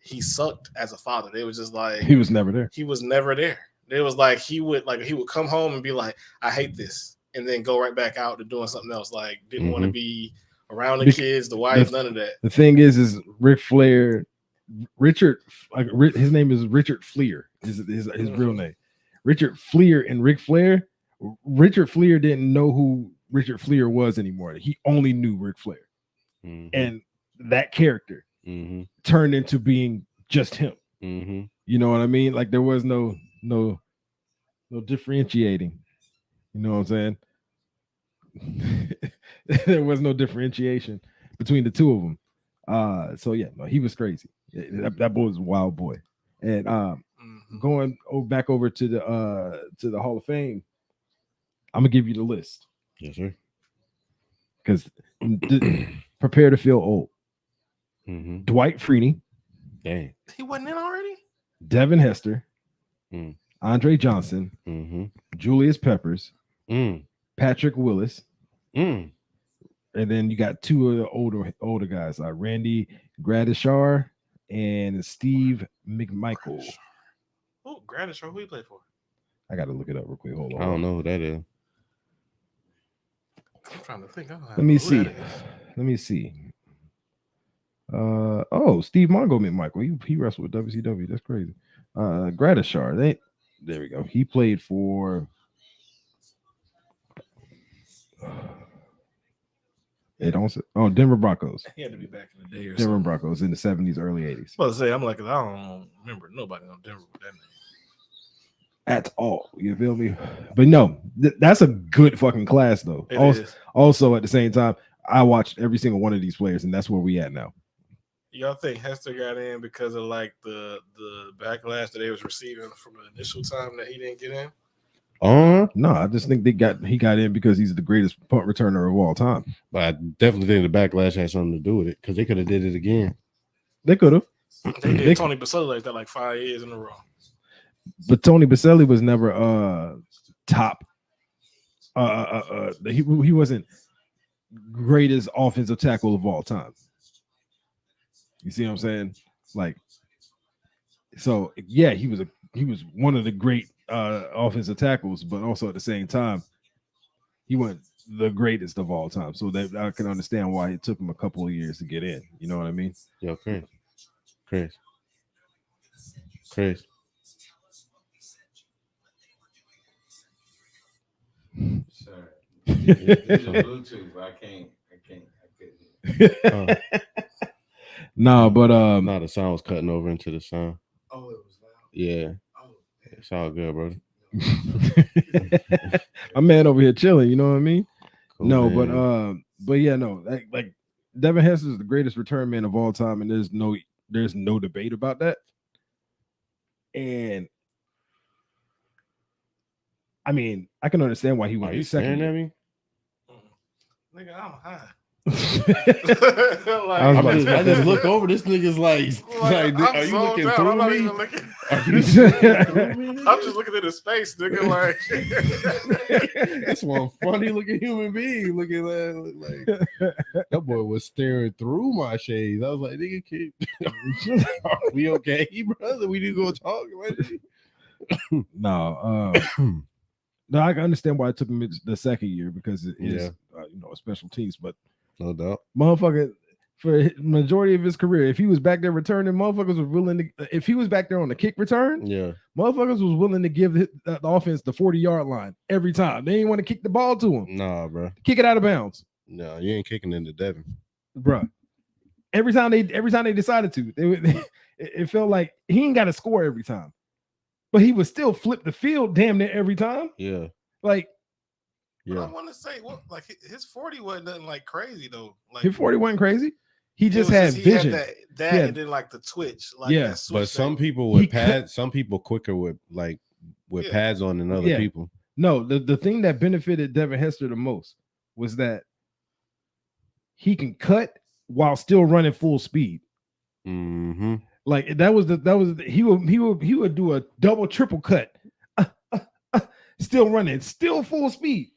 he sucked as a father. They was just like he was never there. He was never there. It was like he would come home and be like, I hate this, and then go right back out to doing something else. Like didn't want to be around the kids, the wife, none of that. The thing is Ric Flair, his name is Richard Fleer. His real name, Richard Fleer, and Ric Flair. Richard Fleer didn't know who Richard Fleer was anymore. He only knew Ric Flair, and that character turned into being just him. You know what I mean? Like there was no differentiating. You know what I'm saying? There was no differentiation between the two of them. So yeah, no, he was crazy. That boy was a wild boy. And going back over to the Hall of Fame, I'm gonna give you the list. Yes, sir. Because prepare to feel old. Dwight Freeney. Dang. He wasn't in already? Devin Hester. Andre Johnson. Julius Peppers. Patrick Willis. And then you got two of the older guys, Randy Gradishar and Steve McMichael. Oh, Gradishar, who he played for? I got to look it up real quick. Hold on. I don't know who that is. I'm trying to think. Let me see. Steve Mongo McMichael. He wrestled with WCW. That's crazy. Gradishar. There we go. He played for Denver Broncos. He had to be back in the day or Denver Broncos in the 70s, early 80s. Well, to say, I'm like, I don't remember nobody on Denver with that name at all. You feel me? But no, that's a good fucking class though. Also, at the same time, I watched every single one of these players, and that's where we at now. Y'all think Hester got in because of like the backlash that they was receiving from the initial time that he didn't get in? No, I just think he got in because he's the greatest punt returner of all time. But I definitely think the backlash had something to do with it because they could have did it again. They could have. They did Tony Baselli like that 5 years in a row. But Tony Baselli was never top. He wasn't greatest offensive tackle of all time. You see what I'm saying? Like, so yeah, he was one of the great offensive tackles, but also at the same time, he wasn't the greatest of all time. So that I can understand why it took him a couple of years to get in. You know what I mean? Yeah, Chris. Sorry. It's a Bluetooth. I couldn't. No, but the sound was cutting over into the sound. Oh, it was loud. Yeah. It's all good, brother. I'm man over here chilling, you know what I mean? Cool, no, man. but yeah, no, like Devin Hester is the greatest return man of all time, and there's no debate about that. And I mean, I can understand why he went second. Are you staring at me? Nigga, I'm high. I just look over. This nigga's like are you looking through me? I'm just looking at his face, nigga. Like that's one funny looking human being. Looking like that boy was staring through my shades. I was like, nigga, are we okay, brother? We need to go talk. No, I can understand why it took him the second year because it is special teams, but. No doubt. Motherfucker, for majority of his career, if he was back there returning, motherfuckers was willing to, if he was back there on the kick return, motherfuckers was willing to give the offense the 40-yard line every time. They didn't want to kick the ball to him. Nah, bro. Kick it out of bounds. No, you ain't kicking into Devin. Bro. Every time they decided to, it felt like he ain't got to score every time. But he would still flip the field damn near every time. Yeah. Like, yeah. I want to say, like his 40 wasn't nothing like crazy though. Like his 40 wasn't crazy. He just had vision. He had that and then like the twitch. Like but some people with pads, some people quicker with pads on than other people. No, the thing that benefited Devin Hester the most was that he can cut while still running full speed. Mm-hmm. Like he would do a double triple cut. still running, still full speed.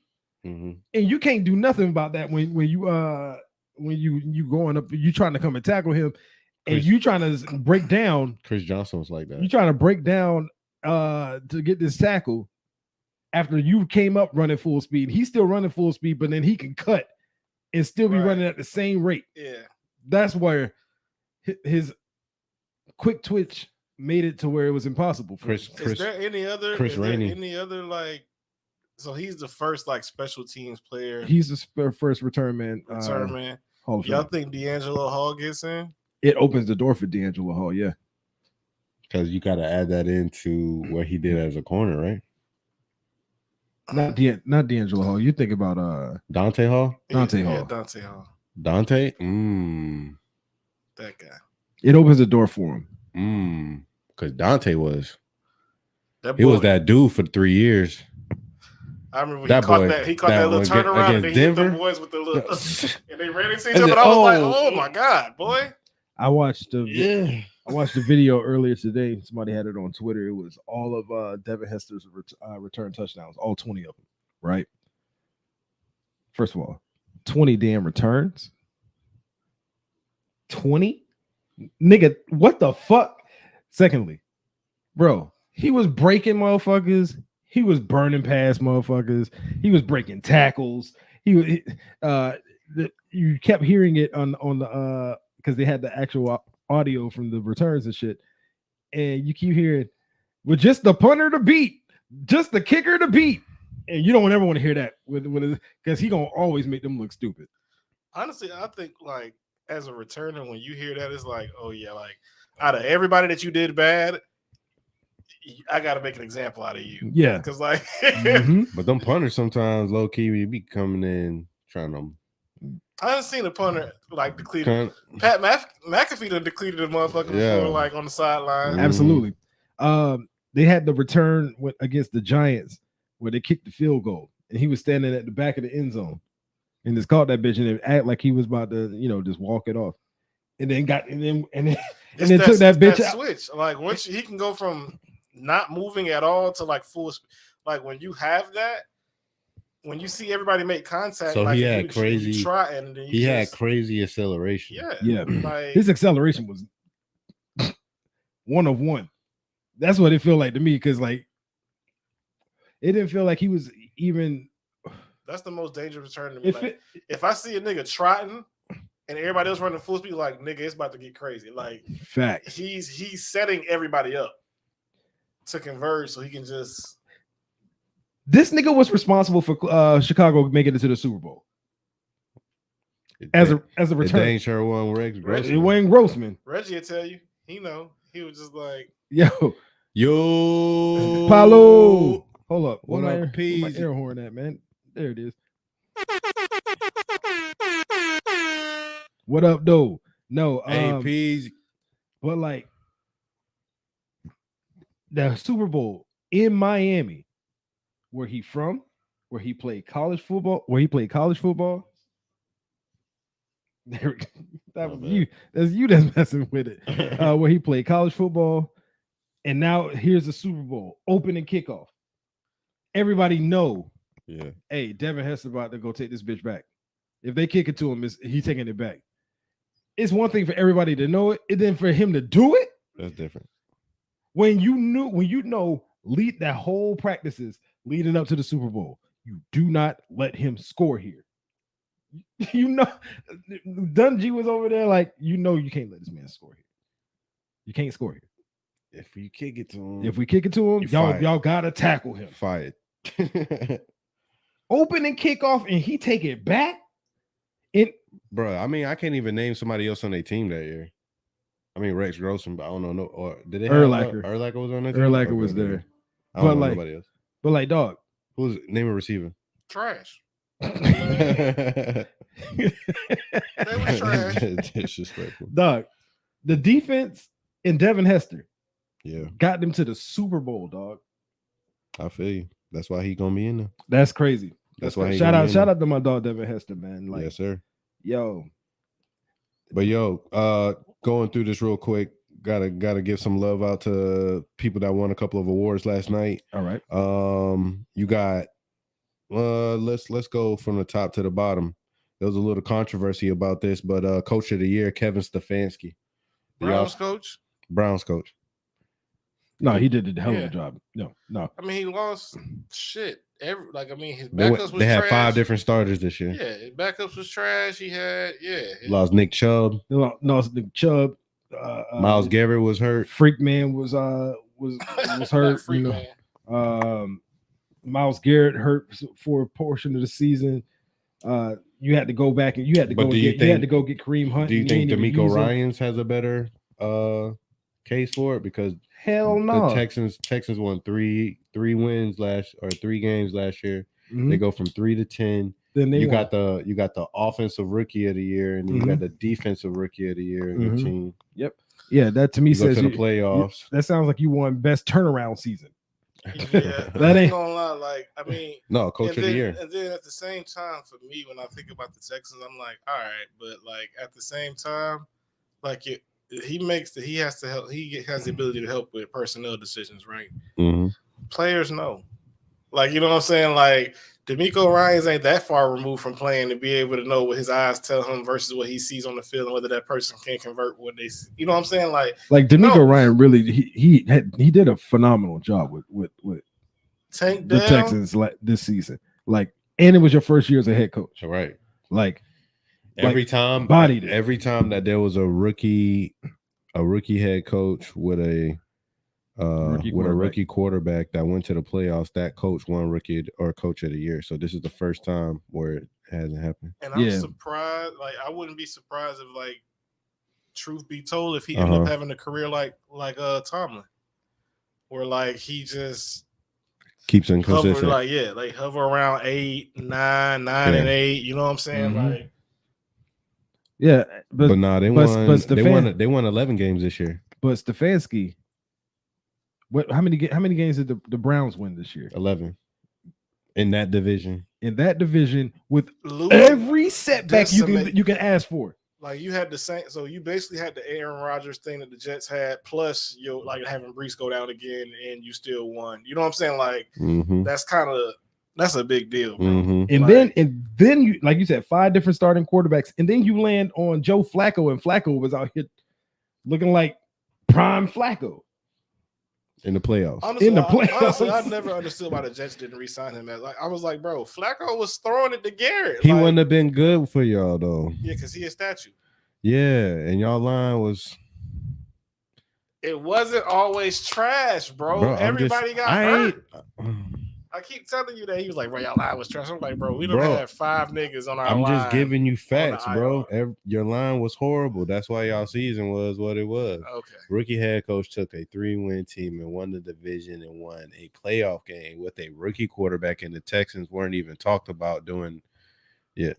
Mm-hmm. And you can't do nothing about that when you going up, you trying to come and tackle him, and you trying to break down. Chris Johnson was like that. You trying to break down to get this tackle after you came up running full speed. He's still running full speed, but then he can cut and still be running at the same rate. Yeah, that's where his quick twitch made it to where it was impossible for Is there any other? Chris is there Rainey. any other like? So he's the first like special teams player. He's the first return man. Man. Hall of Y'all Fame. think D'Angelo Hall gets in? It opens the door for D'Angelo Hall, yeah. Because you got to add that into what he did as a corner, right? Not D'Angelo Hall. You think about Dante Hall? Dante Hall. Yeah, Dante Hall. Dante? That guy. It opens the door for him. Because Dante was. That He was that dude for 3 years. I remember when That he caught boy- that. He caught that little that one turnaround and against he hit the Denver? boys with the little, and they ran into each And other. then- I was like, oh. "Oh my god, boy!" I watched the video earlier today. Somebody had it on Twitter. It was all of Devin Hester's return touchdowns, all 20 of them, right? First of all, 20 damn returns. 20? Nigga, what the fuck? Secondly, bro, he was breaking motherfuckers. He was burning past motherfuckers. He was breaking tackles. You kept hearing it on the because they had the actual audio from the returns and shit, and you keep hearing with just the punter to beat, just the kicker to beat, and you don't ever want to hear that because he gonna always make them look stupid. Honestly, I think like as a returner, when you hear that, it's like, oh yeah, like out of everybody that you did bad, I got to make an example out of you. Yeah, because like, But them punters sometimes low key be coming in trying to. I haven't seen a punter like depleted. Pat McAfee done depleted a motherfucker before, like on the sideline. Absolutely. They had the return against the Giants where they kicked the field goal, and he was standing at the back of the end zone, and just caught that bitch and it act like he was about to, just walk it off, and then took that bitch out. Switch. Like once he can go from not moving at all to like full. Like when you have that. When you see everybody make contact, so like he had crazy. He had crazy acceleration. Yeah. Like, his acceleration was 1 of 1. That's what it felt like to me, because like it didn't feel like he was even. That's the most dangerous return to me. If I see a nigga trotting and everybody else running full speed, like nigga, it's about to get crazy. Like fact, he's setting everybody up to converge so he can just. This nigga was responsible for Chicago making it to the Super Bowl. As a return. It ain't sure one Reggie. It wasn't Grossman. Reggie will tell you. He know. He was just like, yo, Paulo. Hold up. What up, P? My air horn at, man. There it is. What up, though? No, APs. But like the Super Bowl in Miami. Where he from? Where he played college football? There, that was you. That's you that's messing with it. Where he played college football, and now here's the Super Bowl opening kickoff. Everybody know, hey, Devin Hester about to go take this bitch back. If they kick it to him, he's taking it back. It's one thing for everybody to know it, and then for him to do it. That's different. When you know, lead that whole practices leading up to the Super Bowl, you do not let him score here. Dungy was over there like, you can't let this man score here. You can't score here. If we kick it to him, y'all gotta tackle him. Fight. Open and kick off, and he take it back. Bro, I mean, I can't even name somebody else on their team that year. I mean, Rex Grossman, but I don't know. Or did they have Urlacher was on that team? Urlacher was there. I don't know nobody else. But like, dog, who's name a receiver? Trash. They were trash. Disrespectful. Dog, the defense in Devin Hester, got them to the Super Bowl, dog. I feel you. That's why he gonna be in there. That's crazy. That's why. Shout out to my dog Devin Hester, man. Like, yes, sir. Yo, but going through this real quick. gotta give some love out to people that won a couple of awards last night. All right. You got let's go from the top to the bottom. There was a little controversy about this, but Coach of the Year, Kevin Stefanski. Browns coach. Browns coach. No, he did a hell of a job. No. I mean, he lost shit. His backups was They had trash. 5 different starters this year. Yeah, his backups was trash. He had Lost Nick Chubb. Lost Nick Chubb. Miles Garrett was hurt. Freak Man was hurt. Freak Man. Miles Garrett hurt for a portion of the season. You had to go back and you had to go get Kareem Hunt. Do you think DeMeco Ryans has a better case for it? Because hell no. The Texans won 3 wins 3 games last year. Mm-hmm. They go from 3 to 10. Then you got the offensive rookie of the year, and then you got the defensive rookie of the year in your team. Yep. Yeah, that to me says to the playoffs. That sounds like you won best turnaround season. Yeah, that ain't gonna lie. No, coach of the year. And then at the same time, for me, when I think about the Texans, I'm like, all right, but at the same time, he has to help. He has the ability to help with personnel decisions, right? Mm-hmm. Players know, you know what I'm saying. DeMeco Ryans ain't that far removed from playing to be able to know what his eyes tell him versus what he sees on the field and whether that person can convert what they see. You know what I'm saying? DeMeco Ryan really he did a phenomenal job with Tank the Texans this season. And it was your first year as a head coach. Right. Every time that there was a rookie head coach with a rookie quarterback that went to the playoffs, that coach won rookie or coach of the year. So this is the first time where it hasn't happened. And I'm surprised. I wouldn't be surprised if, truth be told, if he ended up having a career like Tomlin, where he just keeps inconsistent. Hover around 8, 9, and 8. You know what I'm saying? Mm-hmm. Yeah, but they won. They won 11 games this year. But Stefanski. How many games did the Browns win this year? 11. In that division. With every setback you can ask for. You had the same, so you basically had the Aaron Rodgers thing that the Jets had, plus having Brees go down again, and you still won. You know what I'm saying? Mm-hmm. That's a big deal, bro. Mm-hmm. And then you, like you said, 5 different starting quarterbacks, and then you land on Joe Flacco, and Flacco was out here looking like prime Flacco. In the playoffs. Honestly, I never understood why the Jets didn't re-sign him. I was like, bro, Flacco was throwing it to Garrett. He wouldn't have been good for y'all, though. Yeah, because he a statue. Yeah, and y'all line was... It wasn't always trash, bro. Everybody got hurt. I keep telling you that. He was like, bro, y'all line was trash. I'm like, bro, we don't have 5 niggas on our line. I'm just giving you facts, bro. Your line was horrible. That's why y'all season was what it was. Okay. Rookie head coach took a 3-win team and won the division and won a playoff game with a rookie quarterback, and the Texans weren't even talked about doing. Yeah.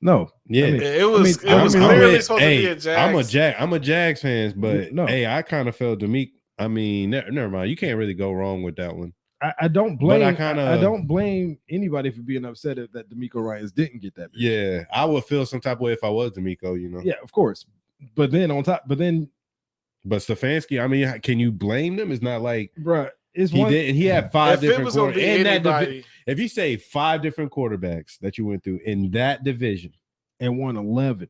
No. Yeah. It was clearly supposed to be a Jags. I'm a Jags fan, but hey, I kind of felt DeMeco. I mean, never mind. You can't really go wrong with that one. I don't blame. I don't blame anybody for being upset that DeMeco Ryans didn't get that. Yeah, I would feel some type of way if I was DeMeco. You know. Yeah, of course. But Stefanski. I mean, can you blame them? It's not like, bro. He had 5 different quarterbacks. If you say 5 different quarterbacks that you went through in that division and won 11.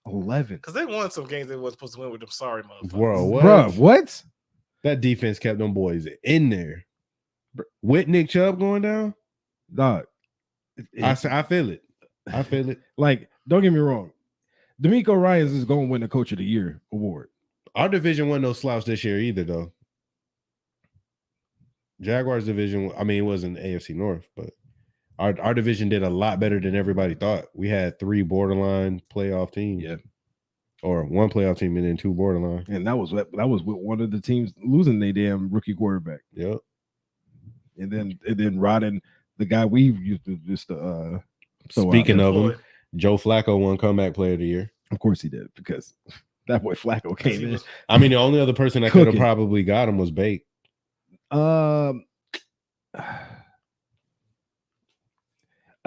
Because they won some games they weren't supposed to win with them sorry motherfuckers. Bro, what? That defense kept them boys in there. With Nick Chubb going down? Dog. I feel it. Don't get me wrong. DeMeco Ryans is going to win the Coach of the Year award. Our division wasn't no slouch this year either, though. Jaguars division, I mean, it wasn't the AFC North, but our division did a lot better than everybody thought. We had 3 borderline playoff teams. Yeah. Or 1 playoff team and then 2 borderline. And that was with one of the teams losing their damn rookie quarterback. Yep. And then Rodden, the guy we used to just speaking of him, Joe Flacco won comeback player of the year. Of course he did, because that boy Flacco came in. I mean, the only other person that could have probably got him was Bate. A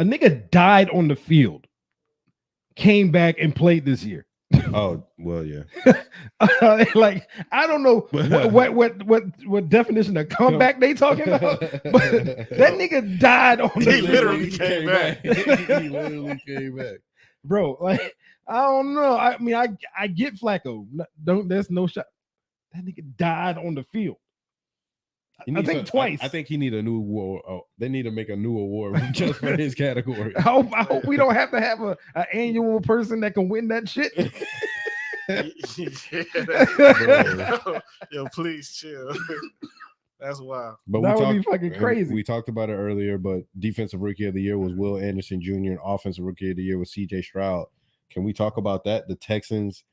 nigga died on the field, came back and played this year. Oh, well, yeah. Like I don't know what definition of comeback they talking about, but that nigga died on the He literally came back. He literally came back. bro. Like I don't know. I mean, I get Flacco. There's no shot. That nigga died on the field. I think twice. I think he need a new award. Oh, they need to make a new award just for his category. I hope we don't have to have an annual person that can win that shit. Yo, please chill. That's wild. But that would be fucking crazy. We talked about it earlier, but defensive rookie of the year was Will Anderson Jr. and offensive rookie of the year was CJ Stroud. Can we talk about that? The Texans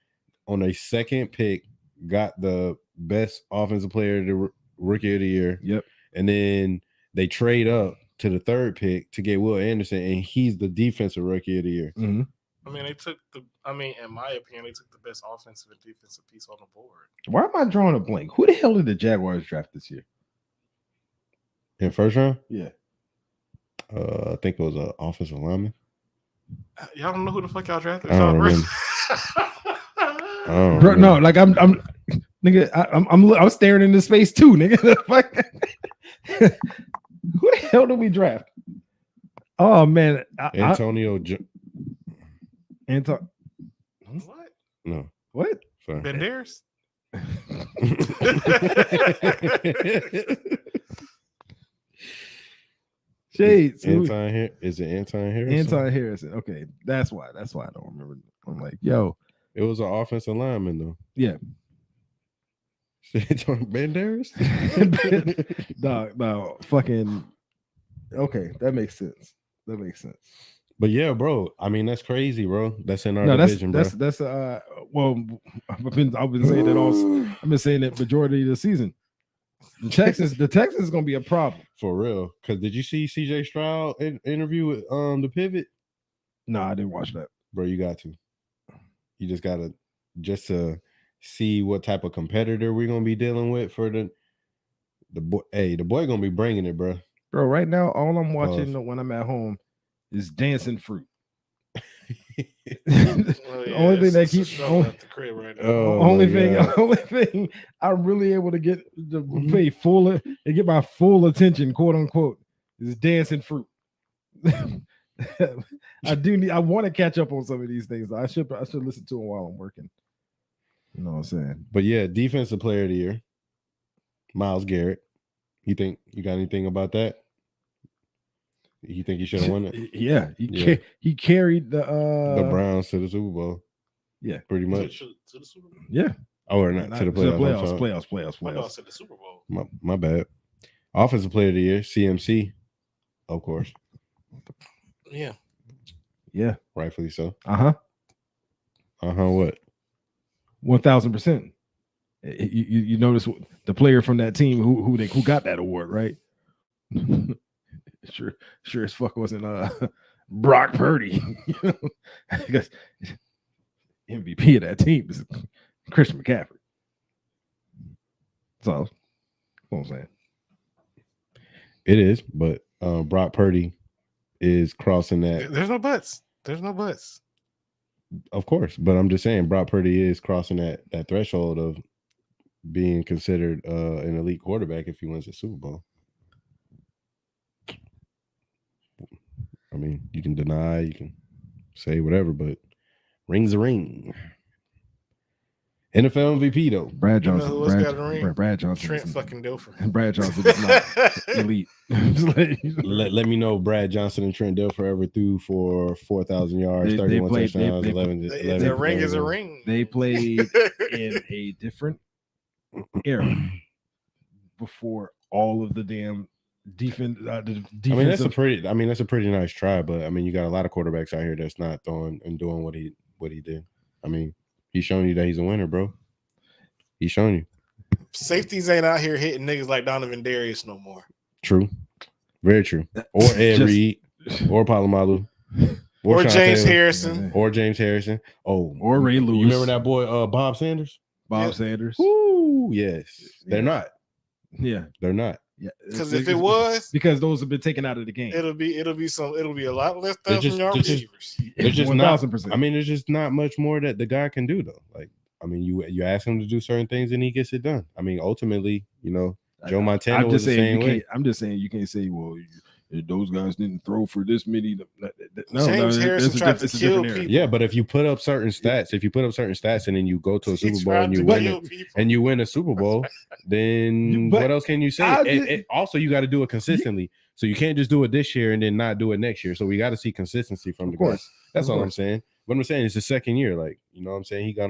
on a second pick got the best offensive player, the rookie of the year. Yep. And then they trade up to the third pick to get Will Anderson, and he's the defensive rookie of the year. Mm-hmm. I mean, in my opinion, they took the best offensive and defensive piece on the board. Why am I drawing a blank? Who the hell did the Jaguars draft this year? In first round? Yeah. I think it was an offensive lineman. Y'all don't know who the fuck y'all drafted? I don't remember. Bro, no, like I'm nigga, I'm staring into space too, nigga. Who the hell did we draft? Oh man, Antonio. What? No. What? Sorry. Banderas? Shades. Is it Anton Harrison? Anton Harrison. Okay, that's why I don't remember. I'm like, yo, it was an offensive lineman though. Yeah. Banderas? no, fucking. Okay, that makes sense. But yeah, bro. I mean, that's crazy, bro. That's in our division, bro. That's well, I've been saying that also. I've been saying that majority of the season. The Texans is gonna be a problem for real. Because did you see CJ Stroud interview with the Pivot? No, I didn't watch that, bro. You got to. You just gotta to see what type of competitor we're gonna be dealing with for the boy. Hey, the boy gonna be bringing it, bro. Bro, right now all I'm watching when I'm at home is Dancing Fruit. Only thing that keeps the crib right now. Only thing I'm really able to get to pay full and get my full attention, quote unquote, is Dancing Fruit. I want to catch up on some of these things. I should listen to them while I'm working. You know what I'm saying? But yeah, defensive player of the year, Myles Garrett. You think you got anything about that? You think he should have won it? Yeah, he carried the Browns to the Super Bowl. Yeah, pretty much. To the Super Bowl? Yeah. Oh, or not to the playoffs. Playoffs. To the Super Bowl. My bad. Offensive player of the year, CMC, of course. Yeah. Rightfully so. What? What? 1000%. You notice the player from that team who got that award, right? Sure as fuck wasn't Brock Purdy. Because MVP of that team is Christian McCaffrey. So that's what I'm saying. It is, but Brock Purdy is crossing that. There's no buts. Of course, but I'm just saying Brock Purdy is crossing that threshold of being considered an elite quarterback if he wins the Super Bowl. I mean, you can deny, you can say whatever, but ring's a ring. NFL MVP though, Brad Johnson. Brad Johnson. Trent fucking Dilfer. And Brad Johnson is not elite. let me know Brad Johnson and Trent Dilfer ever threw for 4,000 yards, 31 touchdowns, 11. The ring is a ring. They played in a different era before all of the damn defense. I mean, that's a pretty nice try, but I mean, you got a lot of quarterbacks out here that's not throwing and doing what he did. I mean, he's showing you that he's a winner, bro. He's showing you. Safeties ain't out here hitting niggas like Donovan Darius no more. True. Very true. Or Ed Reed, or Palomalu, or James Harrison. Or James Harrison. Oh, or Ray Lewis. You remember that boy, Bob Sanders? Sanders. Woo, yes. They're not. Yeah. They're not. Yeah, Because if it was, because those have been taken out of the game. it'll be a lot less They're just- 1,000-yard they're just- receivers. There's just not. 1000%. I mean, there's just not much more that the guy can do though. Like, I mean, you ask him to do certain things and he gets it done. I mean, ultimately, Joe Montana was the same way. I'm just saying you can't say, well, those guys didn't throw for this many. James Harrison tried to kill people. Yeah, but if you put up certain stats, and then you go to a Super Bowl and you win a Super Bowl, then But what else can you say? Also, you got to do it consistently. So you can't just do it this year and then not do it next year. So we got to see consistency from the guys. That's all I'm saying. What I'm saying is the second year. Like, you know what I'm saying? He got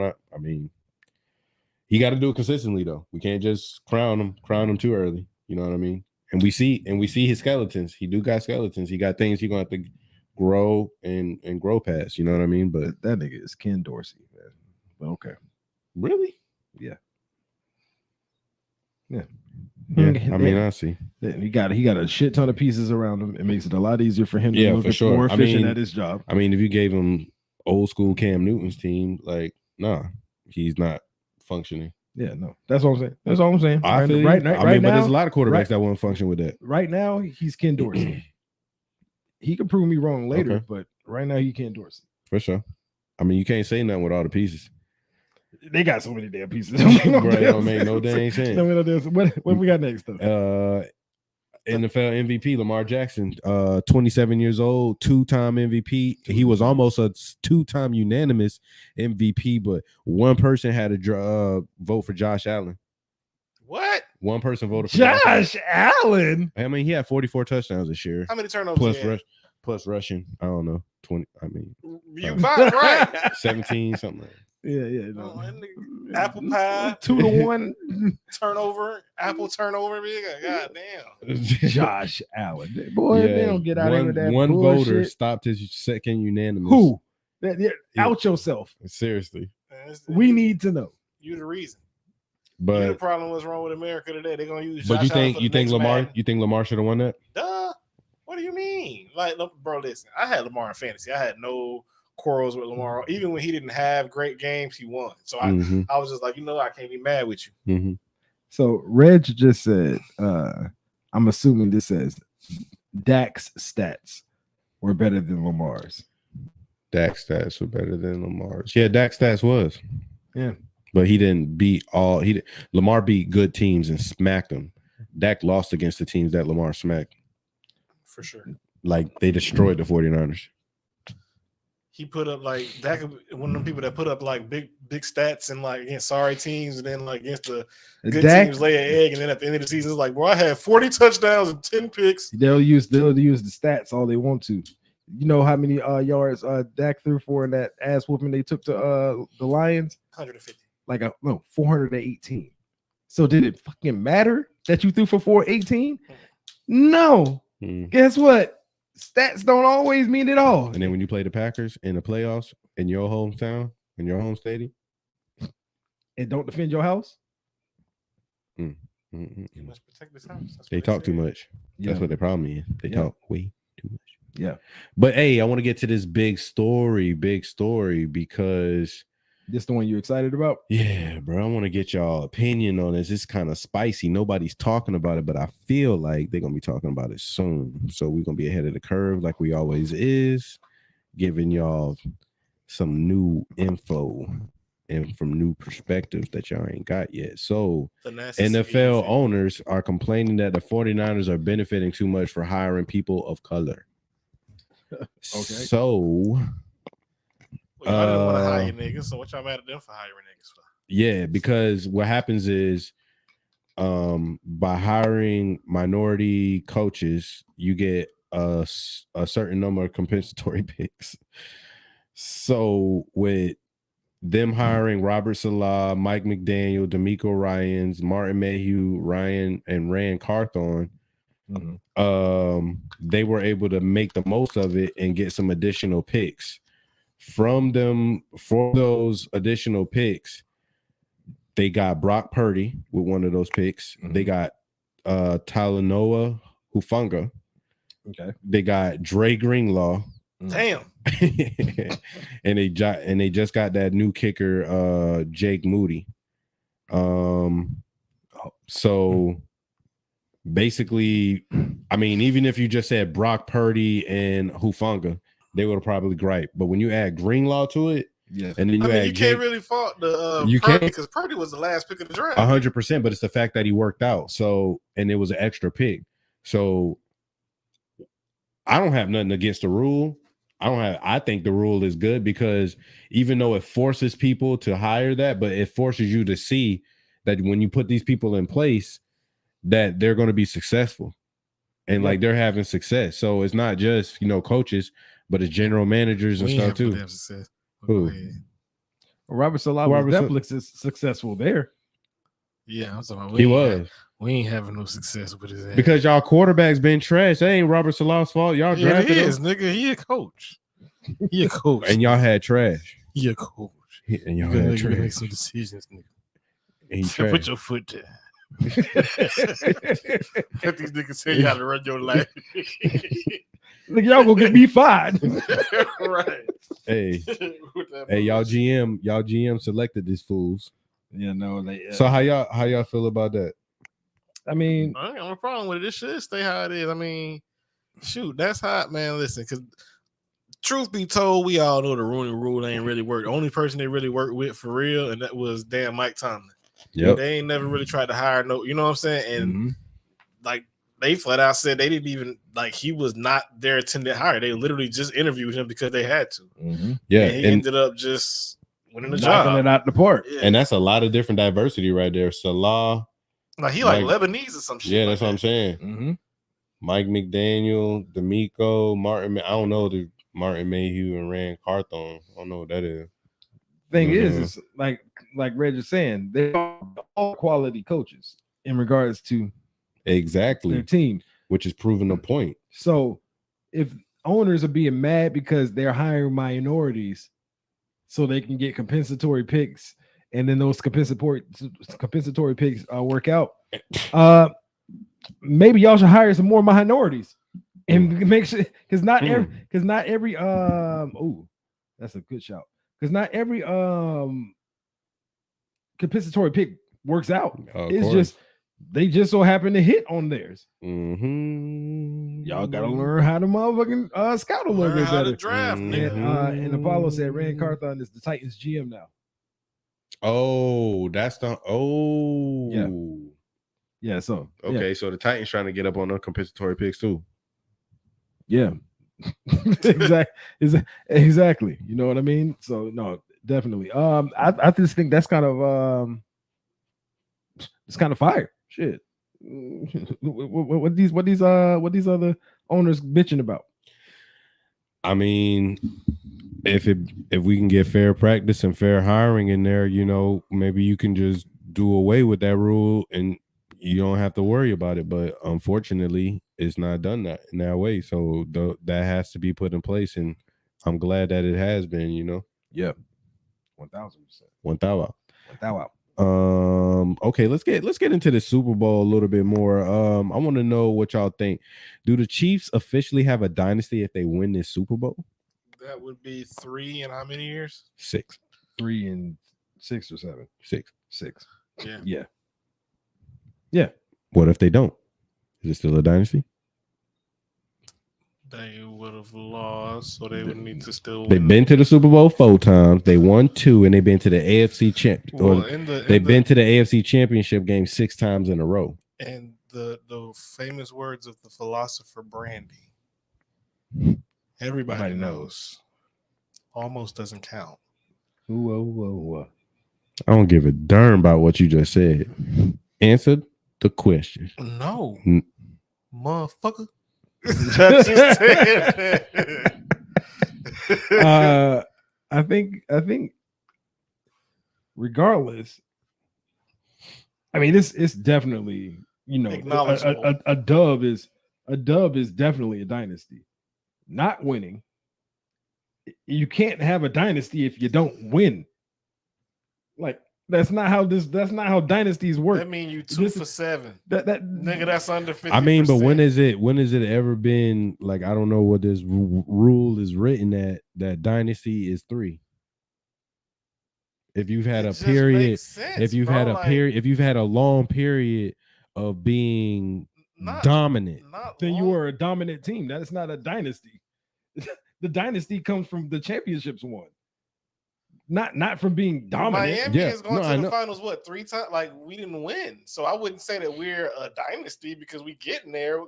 to do it consistently though. We can't just crown him too early. You know what I mean? And we see his skeletons. He do got skeletons. He got things he's gonna have to grow and grow past. You know what I mean? But that nigga is Ken Dorsey, man. But okay. Really? Yeah. Yeah. I mean, I see. He got a shit ton of pieces around him. It makes it a lot easier for him to for sure. more efficient at his job. I mean, if you gave him old school Cam Newton's team, like, nah, he's not functioning. Yeah, no, that's what I'm saying. That's all I'm saying. I feel right now, but there's a lot of quarterbacks that won't function with that. Right now, he's Ken Dorsey. He can prove me wrong later, but right now he Ken Dorsey. For sure. I mean, you can't say nothing with all the pieces. They got so many damn pieces. Bro, it don't make no dang sense. What we got next though? NFL MVP Lamar Jackson, 27 years old, two-time MVP. He was almost a two-time unanimous MVP, but one person had to vote for Josh Allen. What? One person voted for Josh Allen. I mean, he had 44 touchdowns this year. How many turnovers? Plus rushing. I don't know. 20. I mean, you might right. 17 something. Like that. Yeah. No. Apple pie 2-1 turnover. Apple turnover. God damn. Josh Allen, boy, they don't get out of that. One bullshit. voter stopped his second unanimous. Who? Out yourself. Seriously. We need to know. You the reason. But the problem what's wrong with America today. They're gonna use. But Josh you think Lamar should have won that? Duh. What do you mean? Like, bro, listen. I had Lamar in fantasy. I had no quarrels with Lamar. Even when he didn't have great games, he won. So I was just like, I can't be mad with you. Mm-hmm. So Reg just said, I'm assuming this says Dak's stats were better than Lamar's. Dak's stats were better than Lamar's. Yeah, Dak's stats was. Yeah. But he didn't beat all. Lamar beat good teams and smacked them. Dak lost against the teams that Lamar smacked. For sure. Like, they destroyed the 49ers. He put up like Dak, one of them people that put up like big stats and like against sorry teams, and then like against the good teams lay an egg, and then at the end of the season it's like, bro, I had 40 touchdowns and 10 picks. They'll use the stats all they want to. You know how many yards Dak threw for in that ass whooping they took to the Lions? 150. 418. So did it fucking matter that you threw for 418? No. Guess what? Stats don't always mean it all. And then when you play the Packers in the playoffs in your hometown, in your home stadium, and don't defend your house, you must protect this house. They talk too much. That's what their problem is. They talk way too much. Yeah. But hey, I want to get to this big story because this the one you're excited about? Yeah, bro. I want to get y'all opinion on this. It's kind of spicy. Nobody's talking about it, but I feel like they're gonna be talking about it soon. So we're gonna be ahead of the curve, like we always is, giving y'all some new info and from new perspectives that y'all ain't got yet. So NFL owners are complaining that the 49ers are benefiting too much for hiring people of color. Okay. So well, I didn't want to hire niggas, so what y'all mad at them for hiring niggas for? Yeah, because what happens is by hiring minority coaches, you get a certain number of compensatory picks. So with them hiring Robert Salah, Mike McDaniel, D'Amico Ryans, Martin Mayhew, Ryan, and Rand Carthon, they were able to make the most of it and get some additional picks. From them, for those additional picks, they got Brock Purdy with one of those picks. They got Talanoa Hufanga. Okay. They got Dre Greenlaw. Damn. and they just got that new kicker, Jake Moody. So basically, I mean, even if you just said Brock Purdy and Hufanga, they would have probably gripe. But when you add Greenlaw to it, Yes. and then you add you can't really fault the you Purdy can't because Purdy was the last pick of the draft. 100%, but it's the fact that he worked out. So, and it was an extra pick. So, I don't have nothing against the rule. I think the rule is good because even though it forces people to hire that, but it forces you to see that when you put these people in place, that they're going to be successful and like they're having success. So it's not just, coaches, but it's general managers and stuff too. Who? Robert Salah was definitely successful there. Yeah, I'm talking about he was. We ain't having no success with his ass. Because y'all quarterback's been trash. That ain't Robert Salah's fault. Y'all drafted him. Nigga. He a coach. He a coach. And y'all had trash. He a coach. And y'all had trash. Make some decisions, nigga. And he trash. Put your foot down. Let these niggas tell you how to run your life. Look, y'all gonna get me fired. Right. Hey, y'all GM selected these fools. Yeah, no. So how y'all feel about that? I mean, I ain't got no problem with it. It should stay how it is. I mean, shoot, that's hot, man. Listen, because truth be told, we all know the Rooney Rule ain't really worked. The only person they really worked with for real, and that was damn Mike Tomlin. Yep. They ain't never really tried to hire you know what I'm saying? And like they flat out said they didn't even he was not their intended hire. They literally just interviewed him because they had to. Yeah, and he ended up just winning the knocking job. it out the park. Yeah. And that's a lot of different diversity right there. Salah. He Lebanese or some shit. Yeah, that's what I'm saying. Mike McDaniel, D'Amico, Martin. I don't know the Martin Mayhew and Rand Carthon. I don't know what that is. Thing is like Reg is saying, they're all quality coaches in regards to exactly their team, which is proving a point. So if owners are being mad because they're hiring minorities so they can get compensatory picks, and then those compensatory picks work out, maybe y'all should hire some more minorities and make sure because not every oh, that's a good shout. Because not every compensatory pick works out. It's just they just so happen to hit on theirs. Y'all gotta learn how to motherfucking scout a little bit better. To draft, and Apollo said Rand Carthon is the Titans GM now. Oh, that's the yeah. So okay, so the Titans trying to get up on the compensatory picks too. Yeah. Exactly. You know what I mean? So no, definitely. I just think that's kind of it's kind of fire. Shit. What these other owners bitching about? I mean, if we can get fair practice and fair hiring in there, maybe you can just do away with that rule and you don't have to worry about it. But unfortunately, it's not done that in that way. So that has to be put in place, and I'm glad that it has been. Yeah, 1,000%. 1,000. Okay, let's get into the Super Bowl a little bit more. I want to know what y'all think. Do the Chiefs officially have a dynasty if they win this Super Bowl? That would be 3 in how many years? 6. 3 and 6 or 7. 6. Yeah. What if they don't? Is it still a dynasty? They would have lost, so they would need to still. They've been to the Super Bowl 4 times. They won 2, and they've been to the AFC they've been to the AFC Championship game 6 times in a row. And the famous words of the philosopher Brandy. Everybody knows. Almost doesn't count. Whoa. I don't give a darn about what you just said. Answer the question. No, motherfucker. I think regardless, I mean it's definitely a dub is definitely a dynasty. Not winning, you can't have a dynasty if you don't win. Like that's not how dynasties work. That means you 2 for 7. That nigga, that's under 50%. I mean, but when is it ever been like, I don't know what this rule is written that dynasty is 3. If you've had a period, if you've had a long period of being dominant. Then you were a dominant team. That is not a dynasty. The dynasty comes from the championships won, not from being dominant. Miami Yeah. is going No, I to the know. finals, what, 3 times? Like, we didn't win. So I wouldn't say that we're a dynasty because we getting there.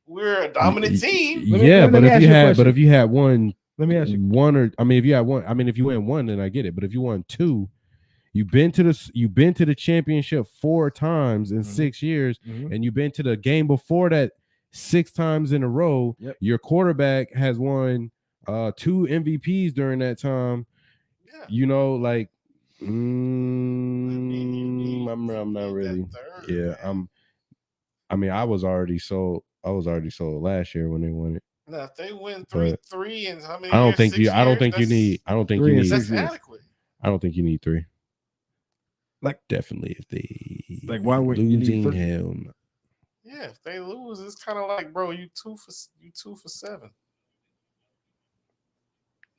We're a dominant team. Yeah, but let me ask if you you a had, question. but if you had one, Let me ask you. one or I mean, if you had one, I mean, if you win one, then I get it. But if you won two, you've been to the championship 4 times in 6 years, and you've been to the game before that 6 times in a row. Yep. Your quarterback has won 2 MVPs during that time. Yeah. You know, like I'm I'm not really. Third, Yeah, man. I was already sold. I was already sold last year when they won it. Now, if they win But 3 and how many? I don't years? think 6 you. I don't years? think you That's- need. I don't think 3 you and need. 6 That's years. adequate. I don't think you need 3. Like- definitely if they Like, why would you need losing 3? hell no. Yeah, if they lose, it's kind of like, bro, you 2 for 7.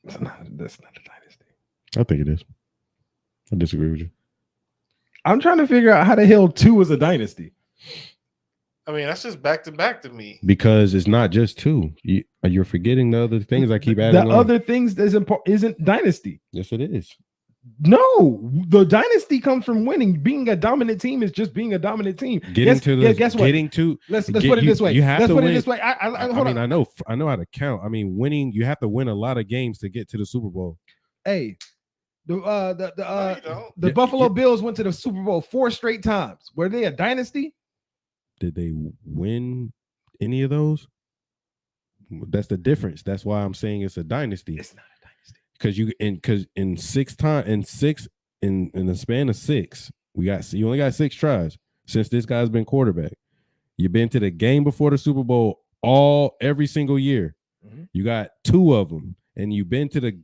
That's not a dynasty. I think it is. I disagree with you. I'm trying to figure out how the hell 2 is a dynasty. I mean, that's just back to back to me. Because it's not just 2. You're forgetting the other things I keep adding The on. other things isn't dynasty. Yes, it is. No, the dynasty comes from winning. Being a dominant team is just being a dominant team. Guess what? Let's put it this way. You have Let's to put win. it this way. Hold on. I know how to count. I mean, winning. You have to win a lot of games to get to the Super Bowl. Hey, No, you don't. the Buffalo Bills went to the Super Bowl 4 straight times. Were they a dynasty? Did they win any of those? That's the difference. That's why I'm saying it's a dynasty. It's not a dynasty. Because in the span of 6, you only got 6 tries since this guy's been quarterback. You've been to the game before the Super Bowl every single year. You got 2 of them, and you've been to the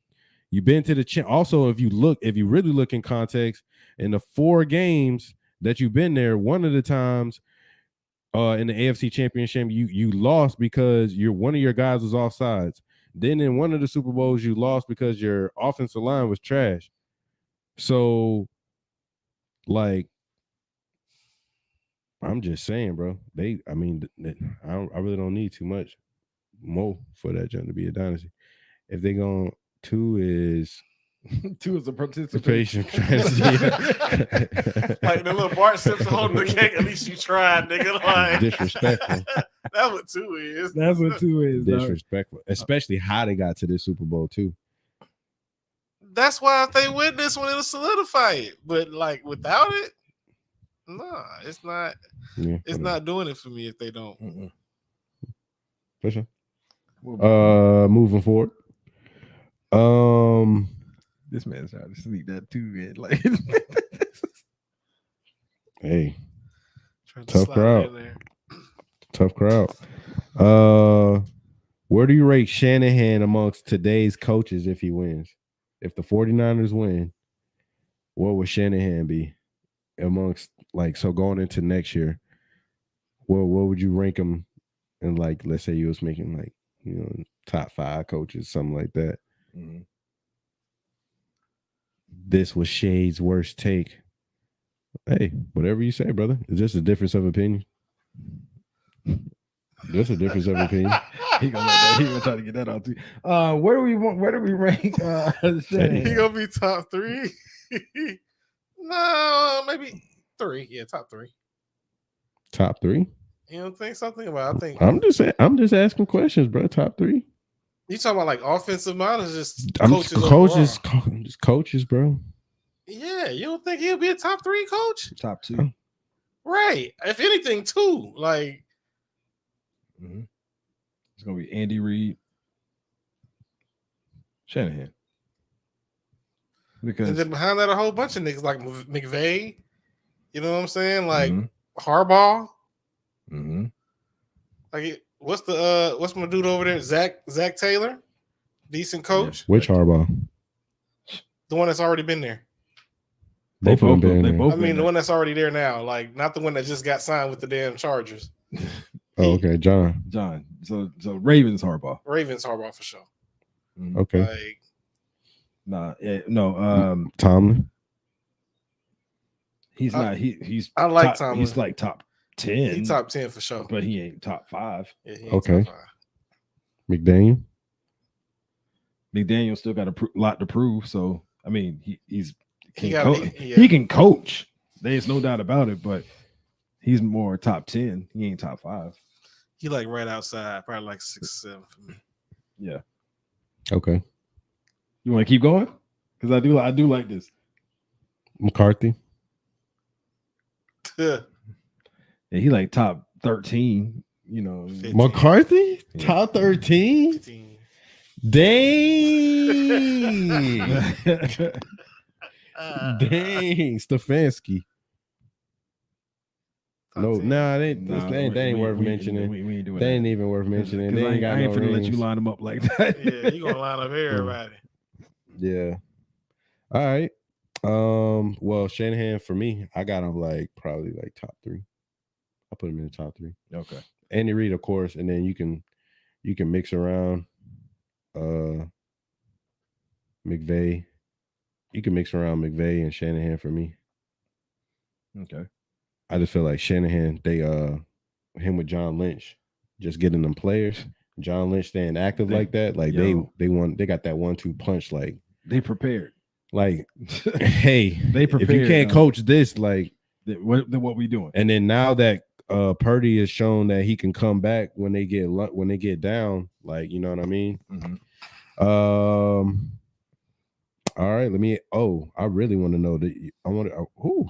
also, if you really look in context, in the 4 games that you've been there, one of the times in the AFC Championship, you lost because one of your guys was offsides. Then in one of the Super Bowls, you lost because your offensive line was trash. So, like, I'm just saying, bro. I really don't need too much more for that jump to be a dynasty. If they going 2 is 2 is a participation. Like the little Bart Simpson holding the cake. At least you tried, nigga. Like, disrespectful. That's what 2 is. That's what 2 is. Disrespectful, especially how they got to this Super Bowl too. That's why if they win this one, it'll solidify it. But like without it, nah, it's not. Yeah, it's not doing it for me if they don't. For sure. Moving forward. This man's trying to sneak that 2 in. Like, hey, Trying to tough slide crowd. it in there. Tough crowd. Where do you rate Shanahan amongst today's coaches if he wins? If the 49ers win, what would Shanahan be amongst, like, so going into next year? What would you rank him in, like, let's say you was making, like, you know, top 5 coaches, something like that. This was Shade's worst take. Hey, whatever you say, brother. It's just a difference of opinion. Just a difference of opinion. He gonna try to get that out too. Where do we rank Shanahan? He gonna be top 3. No, maybe 3. Yeah, top 3. Top 3? You don't think something about? I think I'm just asking questions, bro. Top 3. you talking about like offensive mind is just coaches, bro. Yeah, you don't think he'll be a top 3 coach? Top 2. Right. If anything, 2. Like, it's gonna be Andy Reid, Shanahan. Because and then behind that, a whole bunch of niggas like McVay. You know what I'm saying? Like Harbaugh. Like, what's my dude over there? Zach Taylor, decent coach. Which Harbaugh? The one that's already been there. Both of them. I mean, the one that's already there now. Like, not the one that just got signed with the damn Chargers. Oh, okay, John. So Ravens Harbaugh. Ravens Harbaugh for sure. Okay. Like, Tomlin. He's not. He's. I like top, Tomlin. He's like top 10. He top 10 for sure. but he ain't top 5. Yeah, he ain't Okay. top 5. McDaniel. McDaniel still got a lot to prove. So I mean, he He can coach. There's no doubt about it. But he's more top 10. He ain't top 5. He like right outside, probably like 6, 7 for me. Yeah. Okay. You want to keep going? Because I do like this. McCarthy. Yeah, he like top 13. You know, 15. McCarthy? Yeah. Top 13? 15. Dang. Dang. Stefanski. No, nah, they ain't worth mentioning. We ain't doing They that. ain't even worth mentioning. They I ain't got ain't no finna let rings. you line them up like that. Yeah, you gonna line up everybody. Yeah. All right. Well, Shanahan for me, I got him like probably like top 3. I put him in the top 3. Okay. Andy Reid, of course, and then you can mix around McVay. You can mix around McVay and Shanahan for me. Okay. I just feel like Shanahan, him with John Lynch, just getting them players. John Lynch staying active like that, like they got that 1-2 punch, like they prepared. Like, hey, they prepared. If you can't coach this, like, what we doing? And then now that Purdy has shown that he can come back when they get down, like, you know what I mean? Mm-hmm. All right, I really want to know who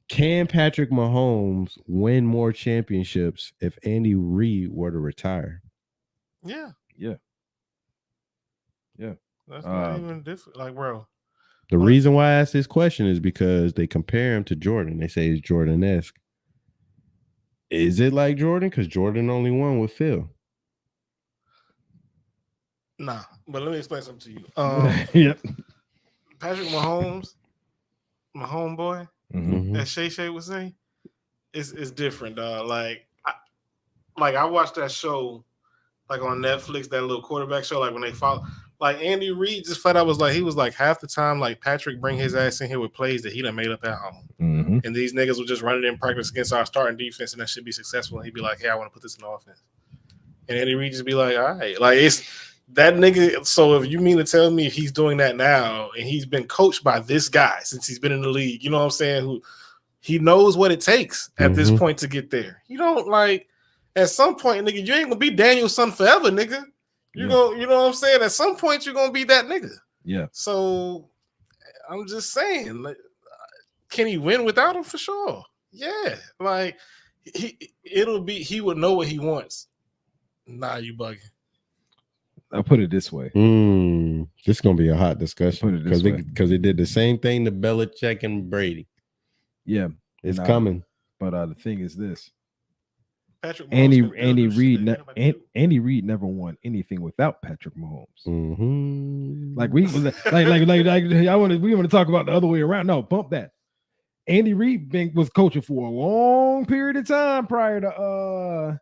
can Patrick Mahomes win more championships if Andy Reid were to retire? Yeah. That's not even different. Like, bro. The reason why I asked this question is because they compare him to Jordan. They say he's Jordan-esque. Is it like Jordan? Because Jordan only won with Phil. Nah, but let me explain something to you. Yep. Patrick Mahomes, my homeboy, as Shay would say, is different, dog. Like I watched that show, like on Netflix, that little quarterback show, like when they follow. Like Andy Reid just flat out was like half the time, like Patrick bring his ass in here with plays that he done made up at home. Mm-hmm. And these niggas will just run it in practice against our starting defense and that should be successful. And he'd be like, hey, I want to put this in offense. And Andy Reid just be like, all right. Like it's that nigga. So if you mean to tell me he's doing that now and he's been coached by this guy since he's been in the league, you know what I'm saying? Who he knows what it takes at this point to get there. You don't like at some point, nigga, you ain't gonna be Daniel's son forever, nigga. You know what I'm saying? At some point, you're gonna be that nigga. Yeah. So I'm just saying, like, can he win without him? For sure. Yeah. Like he would know what he wants. Nah, you bugging. I'll put it this way. This is gonna be a hot discussion because they did the same thing to Belichick and Brady. Yeah, it's coming. But the thing is this. Andy Reid never won anything without Patrick Mahomes. Mm-hmm. Like we want to talk about the other way around. No, bump that. Andy Reid was coaching for a long period of time prior to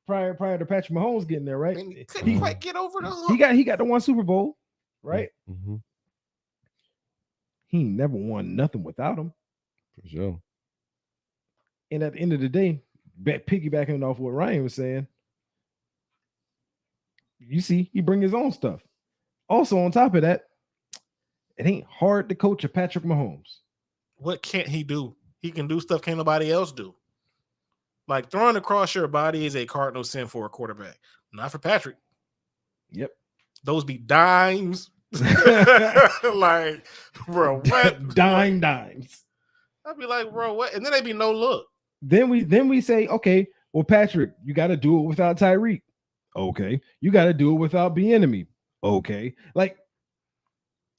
Patrick Mahomes getting there, right? He couldn't quite get over the hump. He got the one Super Bowl, right? Mm-hmm. He never won nothing without him. For sure. And at the end of the day, piggybacking off what Ryan was saying, you see, he bring his own stuff. Also, on top of that, it ain't hard to coach a Patrick Mahomes. What can't he do? He can do stuff can't nobody else do. Like throwing across your body is a cardinal sin for a quarterback. Not for Patrick. Yep. Those be dimes. Like, bro, what? Dimes. I'd be like, bro, what? And then they'd be no look. Then we say, okay, well, Patrick, you got to do it without Tyreek. Okay. You got to do it without Bieniemy. Okay. Like,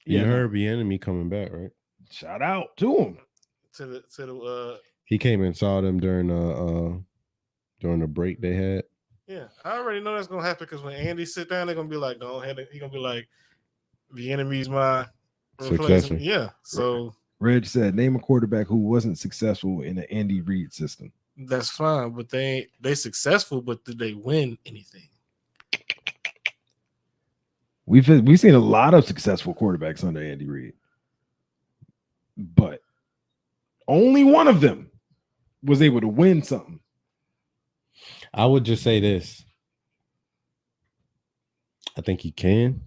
you heard Bieniemy coming back, right? Shout out to him. He came and saw them during the break they had. Yeah, I already know that's gonna happen because when Andy sit down, they're gonna be like, go ahead. He's gonna be like, Bieniemy's my successor. Yeah. So Reg said, name a quarterback who wasn't successful in the Andy Reid system. That's fine, but they successful, but did they win anything? We've seen a lot of successful quarterbacks under Andy Reid, but only one of them was able to win something. I would just say this. I think he can,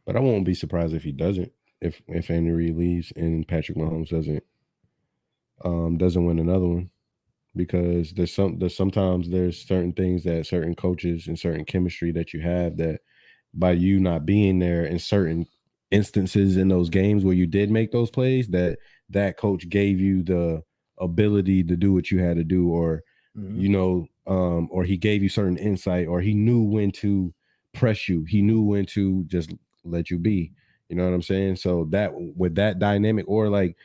but I won't be surprised if he doesn't. If Andy Reid leaves and Patrick Mahomes doesn't win another one, because there's sometimes there's certain things that certain coaches and certain chemistry that you have that by you not being there in certain instances in those games where you did make those plays, that coach gave you the ability to do what you had to do, or or he gave you certain insight, or he knew when to press you, he knew when to just let you be. You know what I'm saying? So that with that dynamic, or like,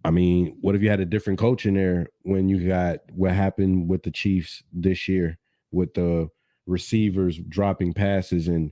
I mean, what if you had a different coach in there when you got what happened with the Chiefs this year with the receivers dropping passes and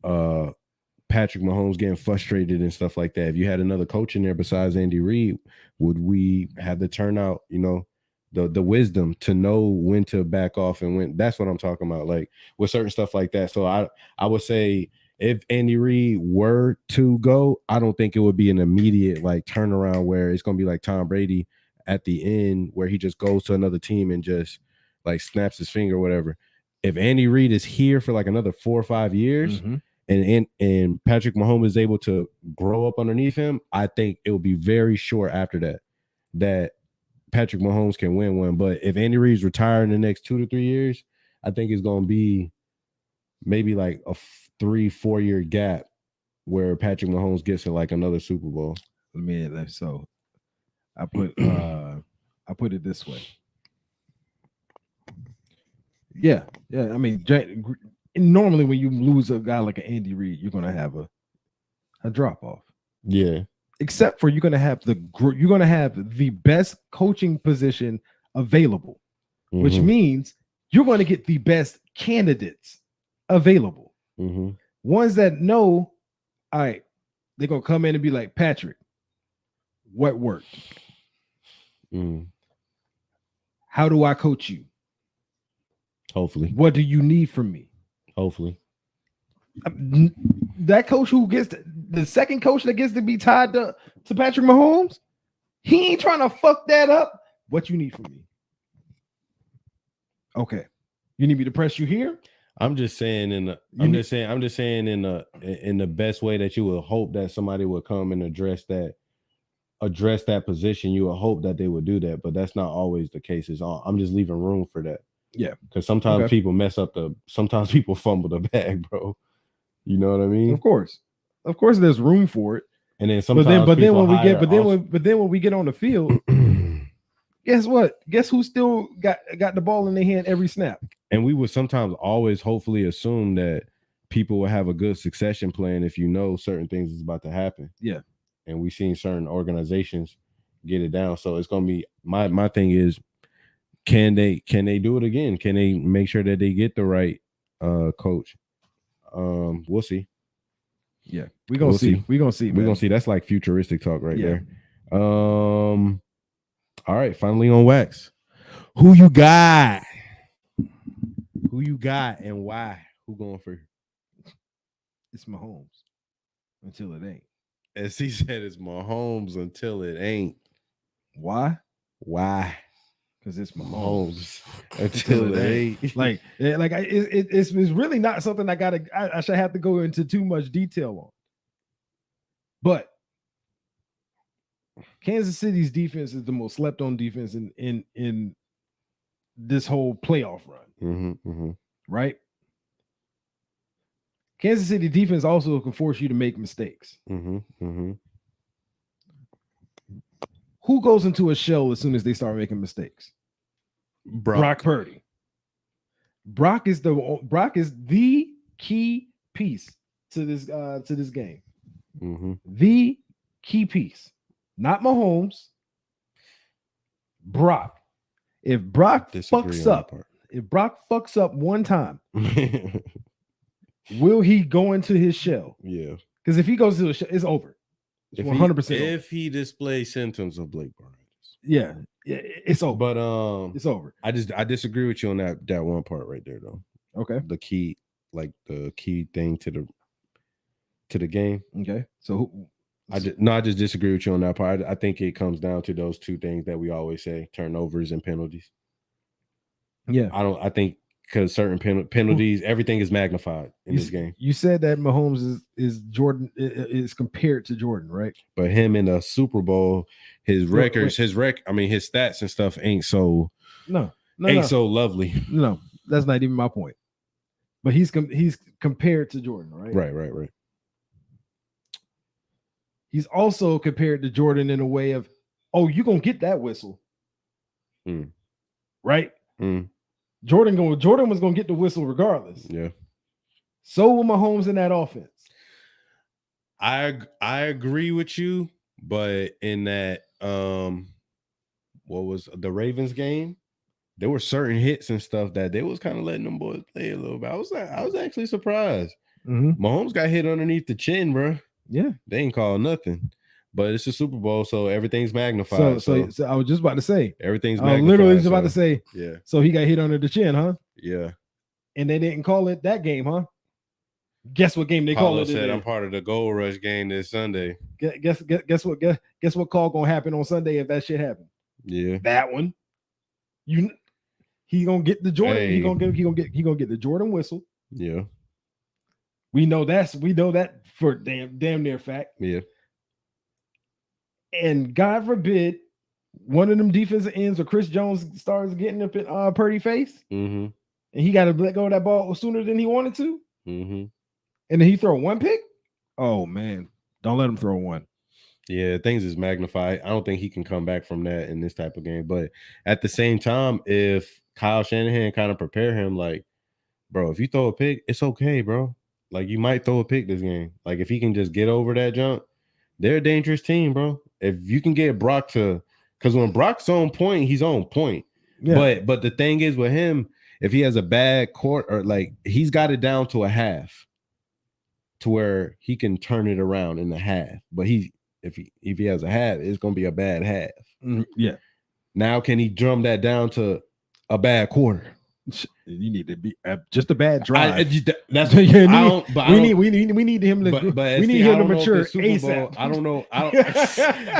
Patrick Mahomes getting frustrated and stuff like that? If you had another coach in there besides Andy Reid, would we have the turnout, the wisdom to know when to back off and when? That's what I'm talking about, like with certain stuff like that. So I would say, if Andy Reid were to go, I don't think it would be an immediate like turnaround where it's going to be like Tom Brady at the end where he just goes to another team and just like snaps his finger or whatever. If Andy Reid is here for like another 4 or 5 years and Patrick Mahomes is able to grow up underneath him, I think it will be very short after that Patrick Mahomes can win one. But if Andy Reid's retired in the next 2 to 3 years, I think it's going to be maybe like a 3-4 year gap where Patrick Mahomes gets to like another Super Bowl. So I put it this way. Yeah. I mean, normally when you lose a guy like an Andy Reid, you're gonna have a drop off. Yeah. Except for you're gonna have the best coaching position available, which means you're going to get the best candidates available. Ones that know, all right, they're gonna come in and be like, Patrick, what worked? How do I coach you? Hopefully. What do you need from me? Hopefully. That coach who gets the second coach that gets to be tied to Patrick Mahomes, he ain't trying to fuck that up. What you need from me? Okay, you need me to press you here. I'm just saying in the best way that you would hope that somebody would come and address that position. You would hope that they would do that, but that's not always the case. I'm just leaving room for that. Yeah, because sometimes people mess up sometimes people fumble the bag, bro. You know what I mean? Of course, there's room for it. And then sometimes, when we get on the field, guess what? Guess who still got the ball in their hand every snap? And we would sometimes always hopefully assume that people will have a good succession plan if you know certain things is about to happen. Yeah. And we've seen certain organizations get it down. So it's gonna be my thing is, can they do it again? Can they make sure that they get the right coach? We'll see. Yeah, we're gonna see. We're gonna see. That's like futuristic talk right there. All right, finally on wax. Who you got? Who you got and why? Who going for? It's Mahomes until it ain't. As he said, it's Mahomes until it ain't. Why? Because it's Mahomes until it ain't. It's really not something I should have to go into too much detail on. But Kansas City's defense is the most slept on defense in this whole playoff run. Right? Kansas City defense also can force you to make mistakes. Who goes into a shell as soon as they start making mistakes? Brock Purdy. Brock is the key piece to this game. The key piece, not Mahomes. Brock. If Brock fucks up one time, will he go into his shell? Yeah. Because if he goes to the shell, it's over. It's 100%. If he displays symptoms of Blake Bortles. Yeah, it's over. But it's over. I disagree with you on that one part right there, though. Okay. The key thing to the game. Okay. So I just disagree with you on that part. I think it comes down to those two things that we always say: turnovers and penalties. Yeah, I think because certain penalties, everything is magnified in this game. You said that Mahomes is Jordan is compared to Jordan, right? But him in the Super Bowl, his records, his stats and stuff ain't so so lovely. No, that's not even my point. But he's compared to Jordan, right? Right. He's also compared to Jordan in a way of, oh, you're gonna get that whistle. Right? Jordan was gonna get the whistle regardless. Yeah. So will Mahomes in that offense. I agree with you, but in that what was the Ravens game? There were certain hits and stuff that they was kind of letting them boys play a little bit. I was actually surprised. Mahomes got hit underneath the chin, bro. Yeah, they ain't called nothing, but it's a Super Bowl, so everything's magnified. So I was just about to say everything's magnified. Literally just about to say, yeah. So he got hit under the chin, huh? Yeah. And they didn't call it that game, huh? Guess what game they called it? Said I'm part of the Gold Rush game this Sunday. Guess what call gonna happen on Sunday if that shit happen? Yeah, that one. He gonna get the Jordan. Hey. He gonna get the Jordan whistle. Yeah. We know that for damn near fact. Yeah. And God forbid one of them defensive ends or Chris Jones starts getting up in Purdy face, and he got to let go of that ball sooner than he wanted to. And then he throw one pick. Oh man, don't let him throw one. Yeah, things is magnified. I don't think he can come back from that in this type of game. But at the same time, if Kyle Shanahan kind of prepare him, like, bro, if you throw a pick, it's okay, bro. Like, you might throw a pick this game. Like, if he can just get over that jump, they're a dangerous team, bro. If you can get Brock to, because when Brock's on point, he's on point. Yeah. But the thing is with him, if he has a bad quarter, or like he's got it down to a half, to where he can turn it around in the half. But if he has a half, it's gonna be a bad half. Yeah. Now can he drum that down to a bad quarter? You need to be just a bad drive. That's what we need him to. But we need him to mature ASAP. I don't know. I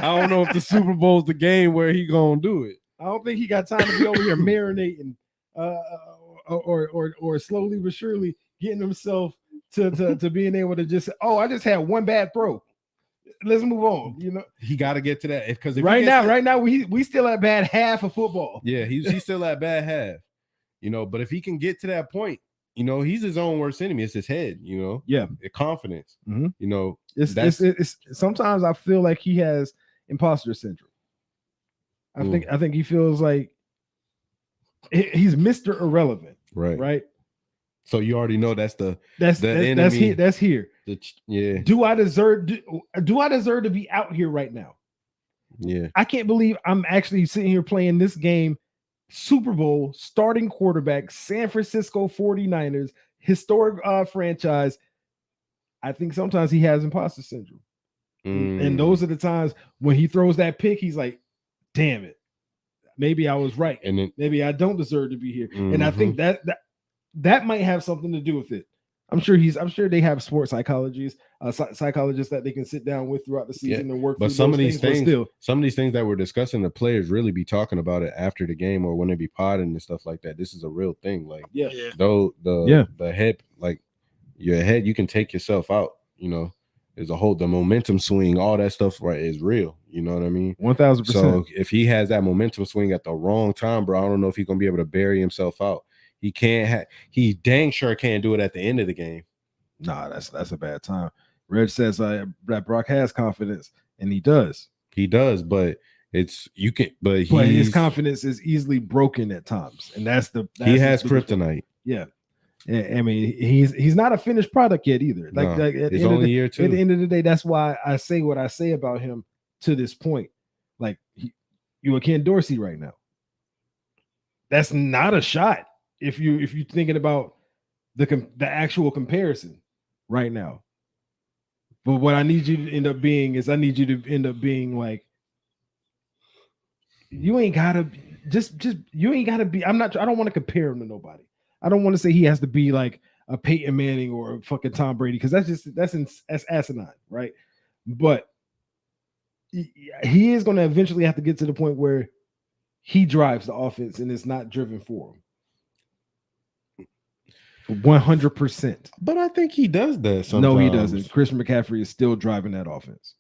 don't know if the Super Bowl's the game where he gonna do it. I don't think he got time to be over here marinating, or slowly but surely getting himself to being able to just. Oh, I just had one bad throw. Let's move on. You know, he got to get to that because right now we still at bad half of football. Yeah, he's still at bad half. You know, but if he can get to that point, you know, he's his own worst enemy. It's his head, you know. Yeah. Confidence. You know, it's sometimes I feel like he has imposter syndrome. I think he feels like he's Mr. Irrelevant. Right. So you already know that's enemy. That's here. Yeah. Do I deserve to be out here right now? Yeah. I can't believe I'm actually sitting here playing this game. Super Bowl starting quarterback, San Francisco 49ers, historic franchise. I think sometimes he has imposter syndrome. And those are the times when he throws that pick, he's like, damn it. Maybe I was right. And then, maybe I don't deserve to be here. And I think that might have something to do with it. I'm sure they have sports psychologists that they can sit down with throughout the season and work. But some of these things that we're discussing, the players really be talking about it after the game or when they be potting and stuff like that. This is a real thing. Like, though the head, like your head, you can take yourself out. You know, there's the momentum swing, all that stuff, right, is real. You know what I mean? 1000%. So if he has that momentum swing at the wrong time, bro, I don't know if he's gonna be able to bury himself out. He dang sure can't do it at the end of the game. Nah, that's a bad time. Reg says that Brock has confidence, and he does. He does, but his confidence is easily broken at times, and he has kryptonite. Yeah. I mean, he's not a finished product yet either. It's only year 2. At the end of the day, that's why I say what I say about him to this point. Like, you a Ken Dorsey right now. That's not a shot. If you're thinking about the actual comparison right now, but what I need you to end up being is like, you ain't gotta be. I don't want to compare him to nobody. I don't want to say he has to be like a Peyton Manning or a fucking Tom Brady because that's asinine, right? But he is going to eventually have to get to the point where he drives the offense and it's not driven for him. 100%. But I think he does that sometimes. No, he doesn't. Christian McCaffrey is still driving that offense.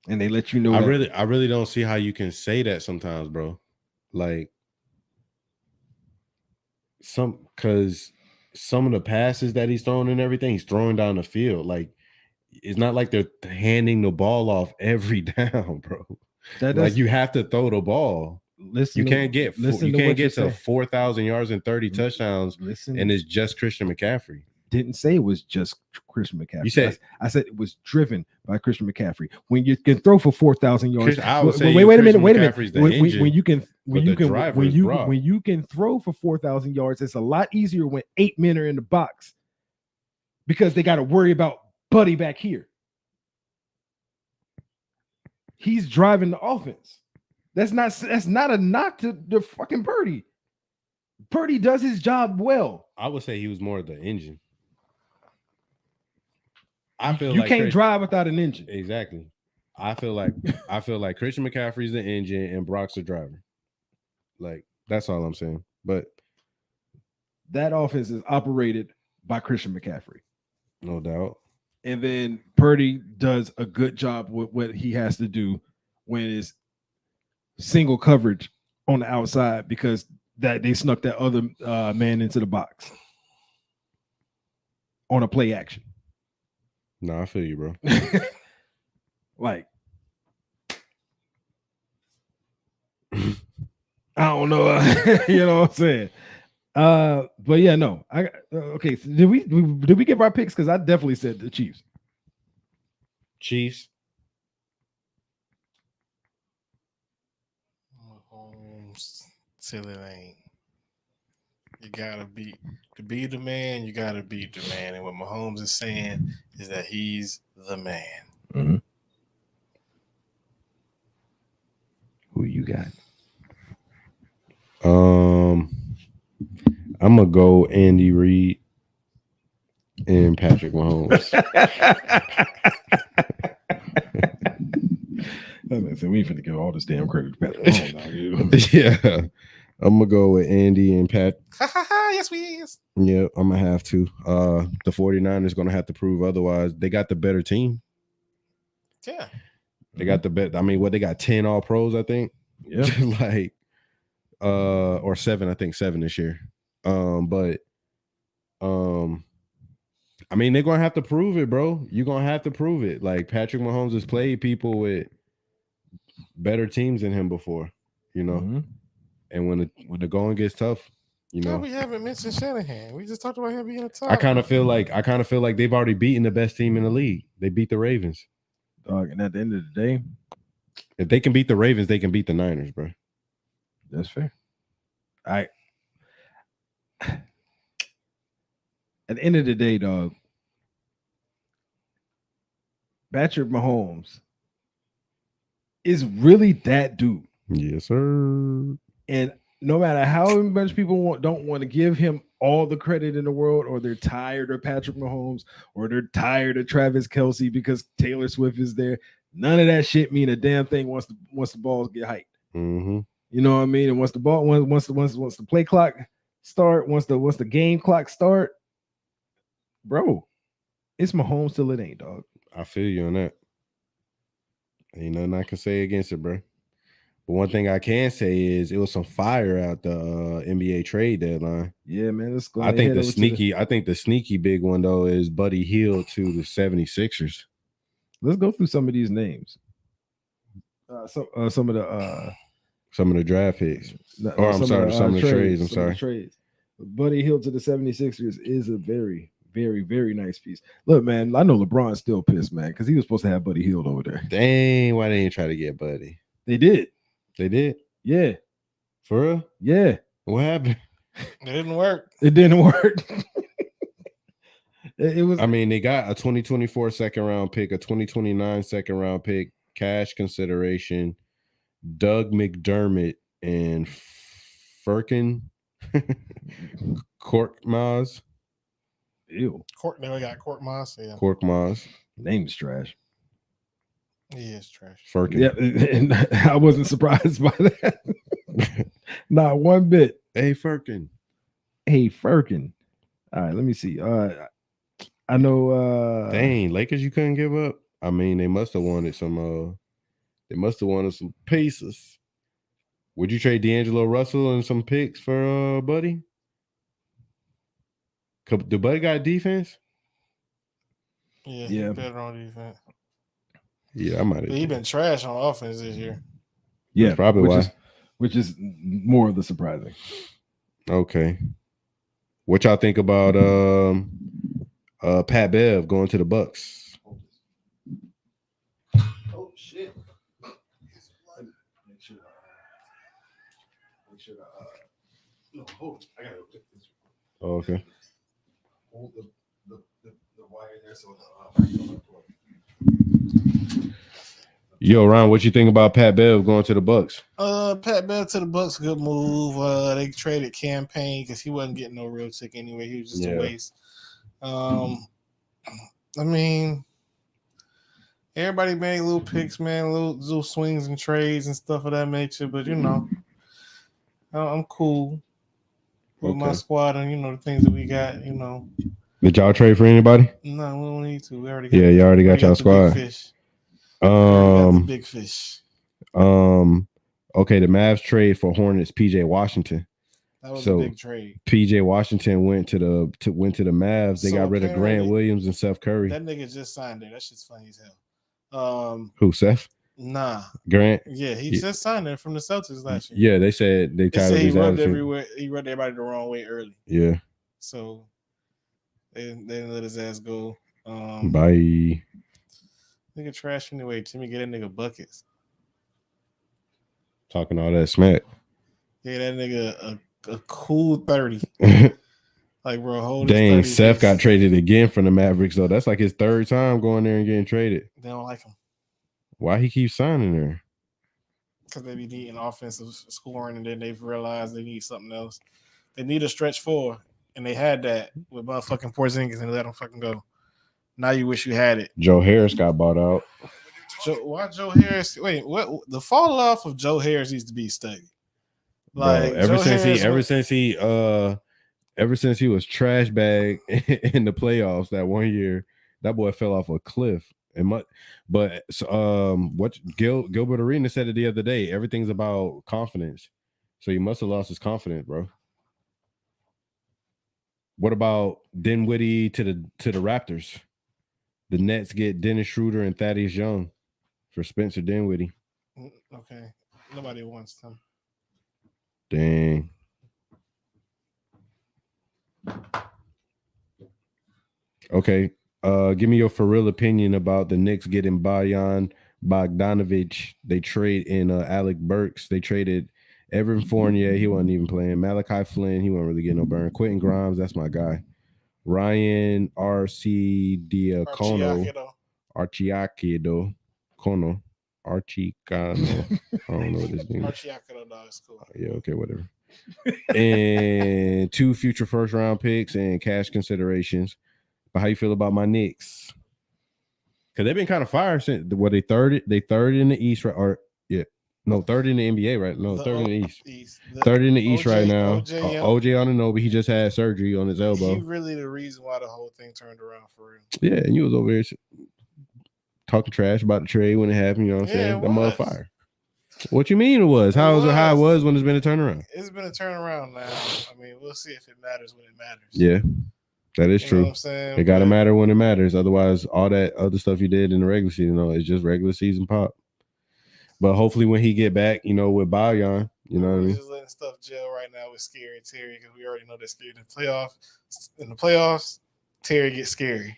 And they let you know. I really don't see how you can say that sometimes, bro. Like because some of the passes that he's throwing and everything, he's throwing down the field. Like it's not like they're handing the ball off every down, bro. Like you have to throw the ball. You can't get to 4,000 yards and 30 touchdowns. And it's just Christian McCaffrey. Didn't say it was just Christian McCaffrey. You said I said it was driven by Christian McCaffrey. When you can throw for 4,000 yards, wait a minute. When you can throw for 4,000 yards, it's a lot easier when 8 men are in the box because they got to worry about Buddy back here. He's driving the offense. That's not a knock to the fucking Purdy. Purdy does his job well. I would say he was more of the engine. I feel you can't drive without an engine. Exactly. I feel like Christian McCaffrey's the engine and Brock's the driver. Like that's all I'm saying. But that offense is operated by Christian McCaffrey, no doubt. And then Purdy does a good job with what he has to do when it's single coverage on the outside because that they snuck that other man into the box on a play action. No, I feel you, bro. Like, I don't know. You know what I'm saying? But yeah, no. Okay. So did we give our picks? Because I definitely said the Chiefs. Chiefs. Mahomes till it ain't. You gotta to be the man. You gotta beat the man. And what Mahomes is saying is that he's the man. Mm-hmm. Who you got? I'm gonna go Andy Reid and Patrick Mahomes. So we finna give all this damn credit to Patrick Mahomes. Yeah, I'm gonna go with Andy and Pat. Yes, we is. Yeah, I'm gonna have to. The 49ers gonna have to prove otherwise. They got the better team. Yeah, they got the bet. I mean, what they got 10 All Pros, I think. Yeah, like, or 7. I think 7 this year. But I mean, they're gonna have to prove it, bro. You're gonna have to prove it. Like Patrick Mahomes has played people with better teams than him before, you know. Mm-hmm. And when the going gets tough, you know. No, we haven't mentioned Shanahan. We just talked about him being a top. I kind of feel like they've already beaten the best team in the league. They beat the Ravens. And at the end of the day, if they can beat the Ravens, they can beat the Niners, bro. That's fair. At the end of the day, dog, Patrick Mahomes is really that dude. Yes, sir. And no matter how much people don't want to give him all the credit in the world, or they're tired of Patrick Mahomes, or they're tired of Travis Kelce because Taylor Swift is there, none of that shit mean a damn thing once the balls get hyped. Mm-hmm. You know what I mean? And once the play clock start, once the game clock start, bro, it's Mahomes till it ain't, dog. I feel you on that. Ain't nothing I can say against it, bro. But one thing I can say is it was some fire out the NBA trade deadline. Yeah, man. Let's go. I think the sneaky big one though is Buddy Hield to the 76ers. Let's go through some of these names. Some of the draft picks. Some of the trades. I'm sorry. Trades. Buddy Hield to the 76ers is a very, very, very nice piece. Look, man, I know LeBron's still pissed, man, because he was supposed to have Buddy Hield over there. Dang, why they didn't try to get Buddy? They did. They did? Yeah. For real? Yeah. What happened? It didn't work. It didn't work. It was. I mean, they got a 2024 second round pick, a 2029 second round pick, cash consideration, Doug McDermott, and Furkan Korkmaz. Ew. Now we got Court Moss. Yeah, Cork Moss. Name's trash. he is trash. Firkin. Yeah, and I wasn't surprised by that. Not one bit. Hey, Firkin. Hey, Firkin. All right, let me see. I know. Dang, Lakers, you couldn't give up. I mean, they must have wanted some. They must have wanted some pieces. Would you trade D'Angelo Russell and some picks for Buddy? The Buddy got defense? Yeah, Yeah. he better on defense. Yeah, I might have. But he been trash on offense this year. Yeah, That's probably why. Which is more of the surprising. Okay. What y'all think about Pat Bev going to the Bucks? Oh shit! Make sure. No, hold. I gotta take this. Oh, okay. Hold the wire there so Yo, Ron, what you think about Pat Bev going to the Bucks? Pat Bev to the Bucks, good move. They traded Campaign because he wasn't getting no real tick anyway. He was just a waste. I mean, everybody made little picks, man, little swings and trades and stuff of that nature. But you know, I'm cool with my squad and the things that we got. Did y'all trade for anybody? No, we don't need to. We already got. Yeah, you already got y'all squad. Big fish. Big fish. Okay, the Mavs trade for Hornets PJ Washington. That was a big trade. PJ Washington went to the Mavs. They got rid of Grant Williams and Seth Curry. That nigga just signed there. That shit's funny as hell. Who, Seth? Nah. Grant? Yeah, he just signed there from the Celtics last year. Yeah, they said they tired of his rubbed attitude. everywhere. He rubbed everybody the wrong way early. Yeah. So they didn't let his ass go. Bye. Nigga trash anyway. Timmy get that nigga buckets. Talking all that smack. Yeah, that nigga a cool 30. Like, bro, hold Dang, his 30 Seth got traded again from the Mavericks, though. That's like his third time going there and getting traded. They don't like him. Why he keeps signing there? Because they be needing offensive scoring, and then they've realized they need something else. They need a stretch four, and they had that with motherfucking Porzingis, and they let him fucking go. Now you wish you had it. Joe Harris got bought out. Why Joe Harris? Wait, what? The fall off of Joe Harris needs to be studied. Like, bro, ever since he was trash bag in the playoffs that one year, that boy fell off a cliff. What Gilbert Arenas said it the other day. Everything's about confidence. So he must have lost his confidence, bro. What about Dinwiddie to the Raptors? The Nets get Dennis Schroeder and Thaddeus Young for Spencer Dinwiddie. Okay. Nobody wants them. Dang. Okay. Give me your for real opinion about the Knicks getting Bojan Bogdanovic. They trade in Alec Burks. They traded Evan Fournier. He wasn't even playing. Malachi Flynn. He wasn't really getting no burn. Quentin Grimes. That's my guy. Ryan Arcidiacono. Archiakido. Kono. Archicano. I don't know what his name is. Archiakido, dog. It's cool. Yeah, okay, whatever. And 2 future first round picks and cash considerations. But how you feel about my Knicks? Because they've been kind of fire since they third in the East, right? Or third in the NBA, right? No, third in the East. Third in the East right now. OJ Anunoby, he just had surgery on his elbow. He really the reason why the whole thing turned around for real. Yeah, and you was over there talking trash about the trade when it happened. You know what I'm saying? That motherfucker. What you mean it was? How it was when it's been a turnaround? It's been a turnaround now. I mean, we'll see if it matters when it matters. Yeah, that is true. Know what I'm saying? It got to matter when it matters. Otherwise, all that other stuff you did in the regular season, it's just regular season pop. But hopefully when he get back, with Bojan, you know what I mean? Just letting stuff gel right now with Scary Terry because we already know that Scary in the playoffs, Terry gets scary.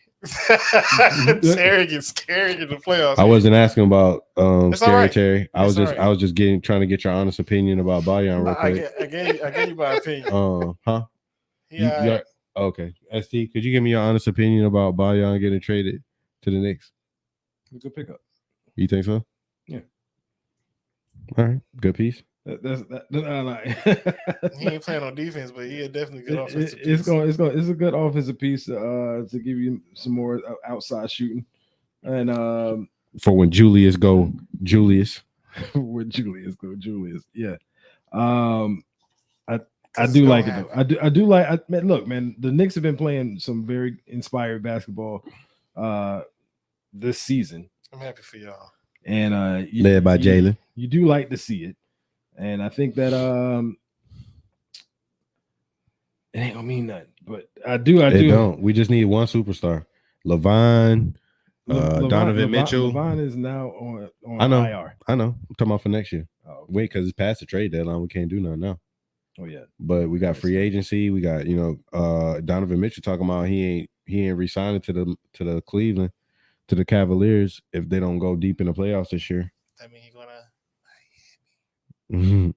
Terry gets scary in the playoffs. I wasn't asking about Scary right. Terry. I was just trying to get your honest opinion about Bojan real quick. I gave you my opinion. Huh? Yeah. Okay. ST, could you give me your honest opinion about Bojan getting traded to the Knicks? Good pickup. You think so? Yeah. All right. Good piece. He ain't playing on defense, but he a definitely good offensive piece. It's a good offensive piece to give you some more outside shooting, and For when Julius go, Julius. when Julius go, Julius, yeah. I do like it though. I do like. Man, look, man, the Knicks have been playing some very inspired basketball this season. I'm happy for y'all. And led by Jalen. You do like to see it, and I think that it ain't gonna mean nothing, but I do. Don't. We just need one superstar. Donovan Mitchell. Levine is now on I know. IR. I know. I'm talking about for next year. Oh, okay. Wait, because it's past the trade deadline. We can't do nothing now. Oh yeah. But we got free agency. We got Donovan Mitchell talking about he ain't resigning to the Cleveland, to the Cavaliers if they don't go deep in the playoffs this year. I mean, he gonna Miami.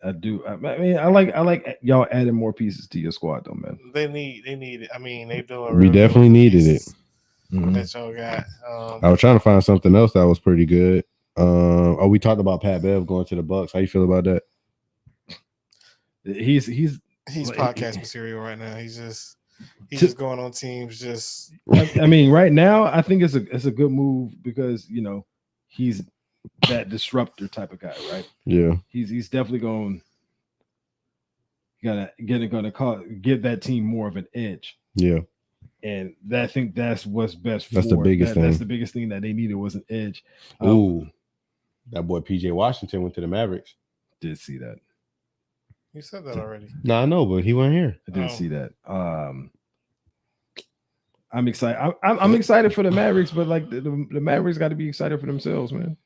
I do. I mean, I like y'all adding more pieces to your squad, though, man. They need it. I mean, they doing. We definitely needed it. That y'all got. I was trying to find something else that was pretty good. We talked about Pat Bev going to the Bucks. How you feel about that? He's podcast material right now. He's just going on teams. Just I mean, right now, I think it's a good move because he's that disruptor type of guy, right? Yeah, he's definitely going give that team more of an edge. Yeah, and I think that's what's best. That's the biggest thing. That's the biggest thing that they needed was an edge. That boy PJ Washington went to the Mavericks. Did see that. You said that already. No, I know, but he wasn't here. I did see that. I'm excited. I'm excited for the Mavericks, but like the Mavericks got to be excited for themselves, man.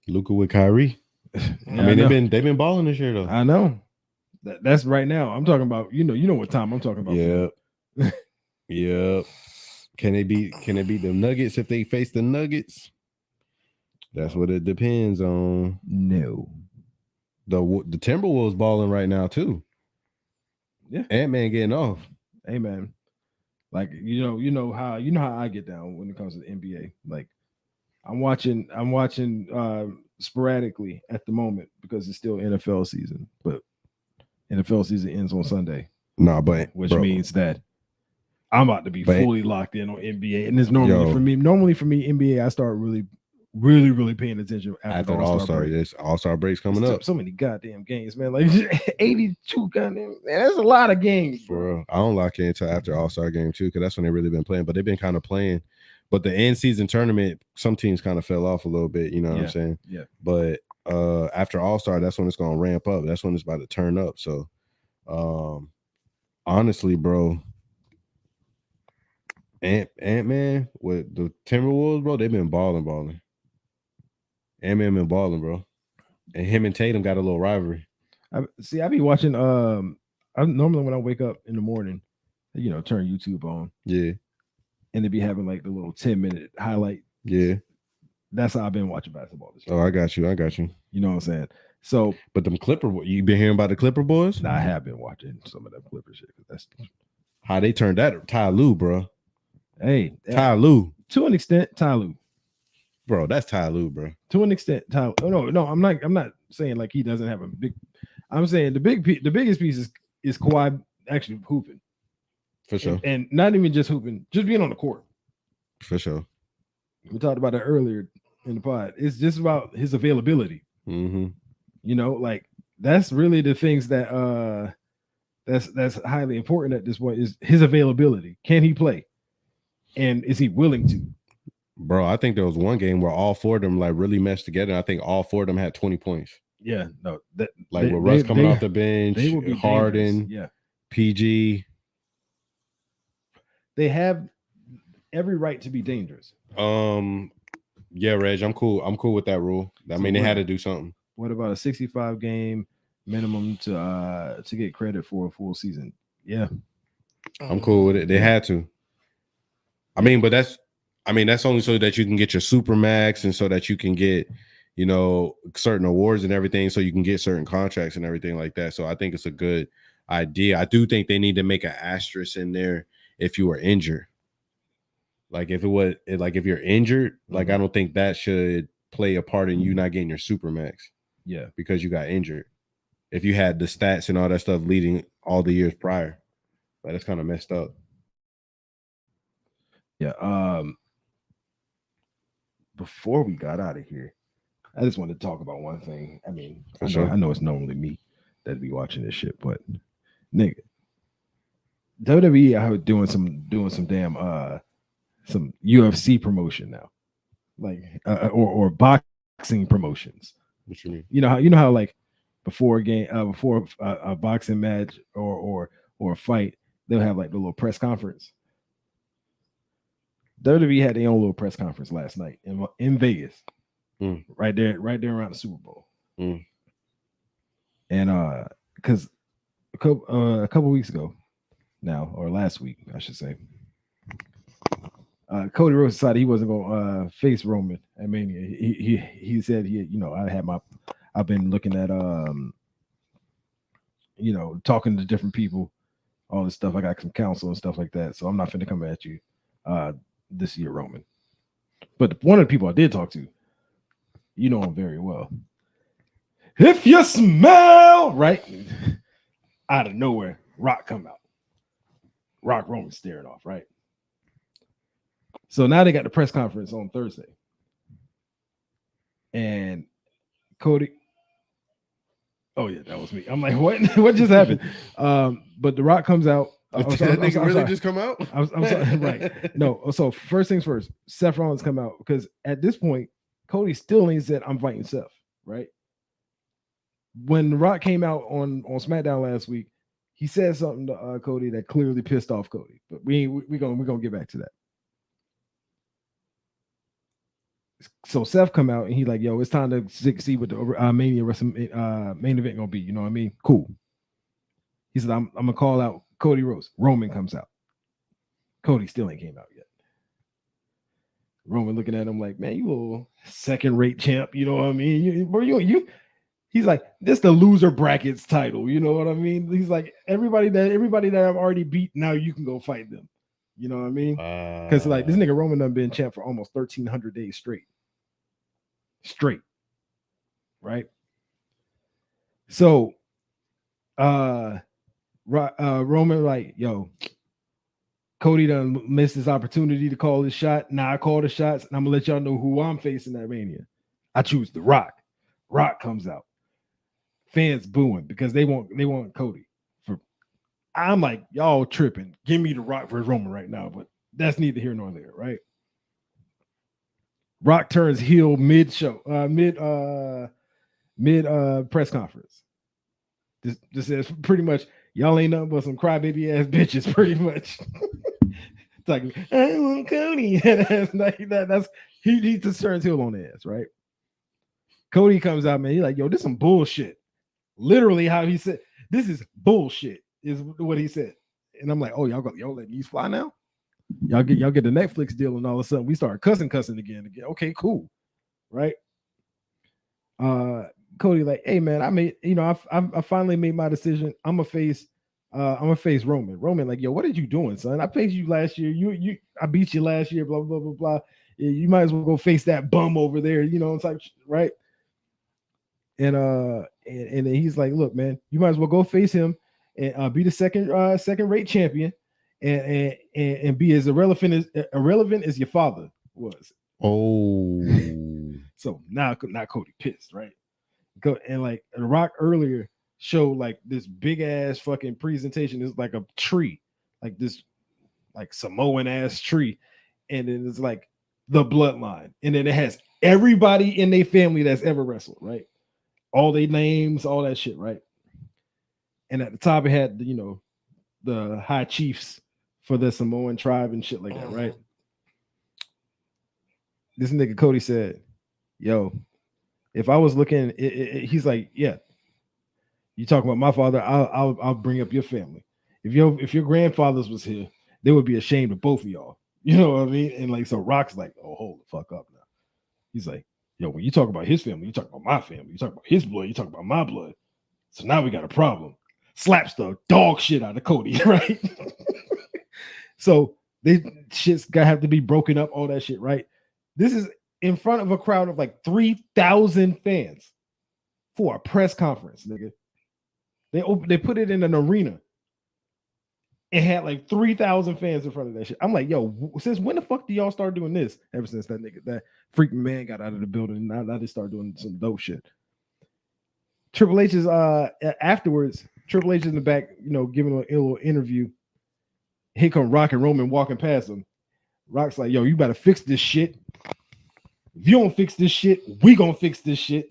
Luka with Kyrie. They've been balling this year though. I know. That's right now. I'm talking about. You know what time I'm talking about. Yeah. Yeah. Can it be the Nuggets if they face the Nuggets? That's what it depends on. No. The Timberwolves balling right now too. Yeah. Ant-Man getting off. Hey man. Like you know how I get down when it comes to the NBA. Like I'm watching sporadically at the moment because it's still NFL season, but NFL season ends on Sunday. Which means that I'm about to be fully locked in on NBA, and it's normally for me NBA I start really paying attention after the All-Star break. This All-Star break's coming up. So many goddamn games, man. Like 82 goddamn, man. That's a lot of games, bro. I don't lock in until after All-Star game too, because that's when they really been playing. But they've been kind of playing. But the end season tournament, some teams kind of fell off a little bit. You know what I'm saying? Yeah. But after All-Star, that's when it's gonna ramp up. That's when it's about to turn up. So, honestly, bro. Ant-Man with the Timberwolves, bro, they've been balling. Ant-Man been balling, bro. And him and Tatum got a little rivalry. I be watching. I normally when I wake up in the morning, turn YouTube on. Yeah. And they be having like the little 10-minute highlight. Yeah. That's how I've been watching basketball this year. Oh, I got you. You know what I'm saying? So, but them you been hearing about the Clipper boys? Nah, I have been watching some of that Clipper shit. That's how they turned that Ty Lue, bro. Hey, Ty Lue. To an extent, Ty Lue. Bro, that's Ty Lue, bro. To an extent, Ty. No, I'm not saying like he doesn't have a big. I'm saying the biggest piece is Kawhi actually hooping. For sure. And not even just hooping, just being on the court. For sure. We talked about it earlier in the pod. It's just about his availability. Mm-hmm. Like that's really the things that that's highly important at this point is his availability. Can he play? And is he willing to? Bro, I think there was one game where all four of them like really meshed together. I think all four of them had 20 points. Yeah, no, with Russ coming off the bench, Harden, yeah, PG. They have every right to be dangerous. Yeah, Reg, I'm cool. I'm cool with that rule. I mean, they had to do something. What about a 65 game minimum to get credit for a full season? Yeah, I'm cool with it. They had to. I mean, that's only so that you can get your super max and so that you can get, certain awards and everything, so you can get certain contracts and everything like that. So I think it's a good idea. I do think they need to make an asterisk in there if you are injured. Like if if you're injured, like I don't think that should play a part in you not getting your supermax. Yeah, because you got injured. If you had the stats and all that stuff leading all the years prior, like that's kind of messed up. Yeah. Before we got out of here, I just wanted to talk about one thing. I mean, I know it's normally me that be watching this shit, but nigga, WWE out doing some damn some UFC promotion now, like or boxing promotions. What you mean? You know how like before a game, before a boxing match or a fight, they'll have like the little press conference. WWE had their own little press conference last night in Vegas, right there around the Super Bowl. And because a couple weeks ago now, or last week, I should say, Cody Rhodes decided he wasn't going to face Roman at Mania. He said I've been looking at talking to different people, all this stuff. I got some counsel and stuff like that, so I'm not finna come at you this year, Roman. But one of the people I did talk to, you know him very well. If you smell right, out of nowhere, Rock come out. Rock Roman staring off, right? So now they got the press conference on Thursday. And Cody, oh yeah, that was me. I'm like, what? What just happened? But The Rock comes out. That nigga really just come out? I'm sorry, right. No, so first things first, Seth Rollins come out because at this point, Cody still ain't said I'm fighting Seth, right? When The Rock came out on SmackDown last week, he said something to Cody that clearly pissed off Cody. But we're gonna get back to that. So Seth come out and he like, yo, it's time to see what the Mania main event gonna be. You know what I mean? Cool. He said, I'm gonna call out Cody Rhodes. Roman comes out. Cody still ain't came out yet. Roman looking at him like, man, you little second-rate champ. You know what I mean? You. He's like, this the loser brackets title. You know what I mean? He's like, everybody that I've already beat, now you can go fight them. You know what I mean? Because like this nigga Roman done been champ for almost 1,300 days straight. Right? So Roman like, yo, Cody done missed his opportunity to call his shot. Now I call the shots, and I'm gonna let y'all know who I'm facing at Mania. I choose The Rock. Rock comes out. Fans booing because they want Cody. I'm like, y'all tripping. Give me The Rock versus Roman right now, but that's neither here nor there, right? Rock turns heel mid-show, mid press conference. Just says pretty much, y'all ain't nothing but some crybaby ass bitches, pretty much. It's like, I want Cody. That's he just turns heel on the ass, right? Cody comes out, man. He's like, yo, this is some bullshit. Literally, how he said, this is bullshit, is what he said. And I'm like, oh, y'all letting these fly now? Y'all get the Netflix deal, and all of a sudden we start cussing again. Okay, cool, right? Cody like, hey man, I finally made my decision. I'm gonna face Roman. Roman like, yo, what did you doing, son? I faced you last year. I beat you last year. Blah blah blah blah. You might as well go face that bum over there. You know, type right. And then he's like, look, man, you might as well go face him and be the second rate champion. And be as irrelevant as your father was. Oh, so now Cody pissed, right? And like The Rock earlier showed like this big ass fucking presentation. It's like a tree, like this like Samoan ass tree, and then it's like the bloodline, and then it has everybody in their family that's ever wrestled, right? All their names, all that shit, right? And at the top it had the high chiefs for the Samoan tribe and shit like that, right? This nigga Cody said, yo, if I was looking, he's like, yeah, you talking about my father, I'll bring up your family. If your grandfathers was here, they would be ashamed of both of y'all. You know what I mean? And like, so Rock's like, oh, hold the fuck up now. He's like, yo, when you talk about his family, you talk about my family. You talk about his blood, you talk about my blood. So now we got a problem. Slaps the dog shit out of Cody, right? So Shit's gotta have to be broken up, all that shit, right? This is in front of a crowd of like 3,000 fans for a press conference, nigga. They put it in an arena. It had like 3,000 fans in front of that shit. I'm like, yo, since when the fuck do y'all start doing this? Ever since that freaking man got out of the building, now they start doing some dope shit. Triple H is afterwards. Triple H is in the back, giving a little interview. Here come Rock and Roman walking past him. Rock's like, yo, you better fix this shit. If you don't fix this shit, we gonna fix this shit.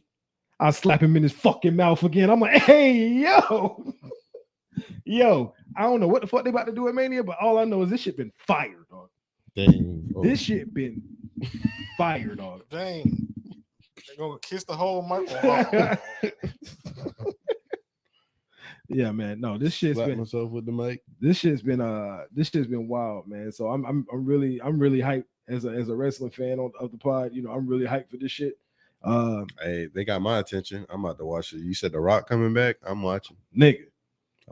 I'll slap him in his fucking mouth again. I'm like, hey, yo. Yo, I don't know what the fuck they about to do at Mania, but all I know is this shit been fired, dog. Dang. This shit been fired, dog. Dang. They're gonna kiss the whole microphone. Yeah, man. No, this shit's been myself with the mic. This shit's been wild, man. So I'm really hyped as a wrestling fan of the pod. I'm really hyped for this shit. Hey, they got my attention. I'm about to watch it. You said The Rock coming back. I'm watching. Nigga.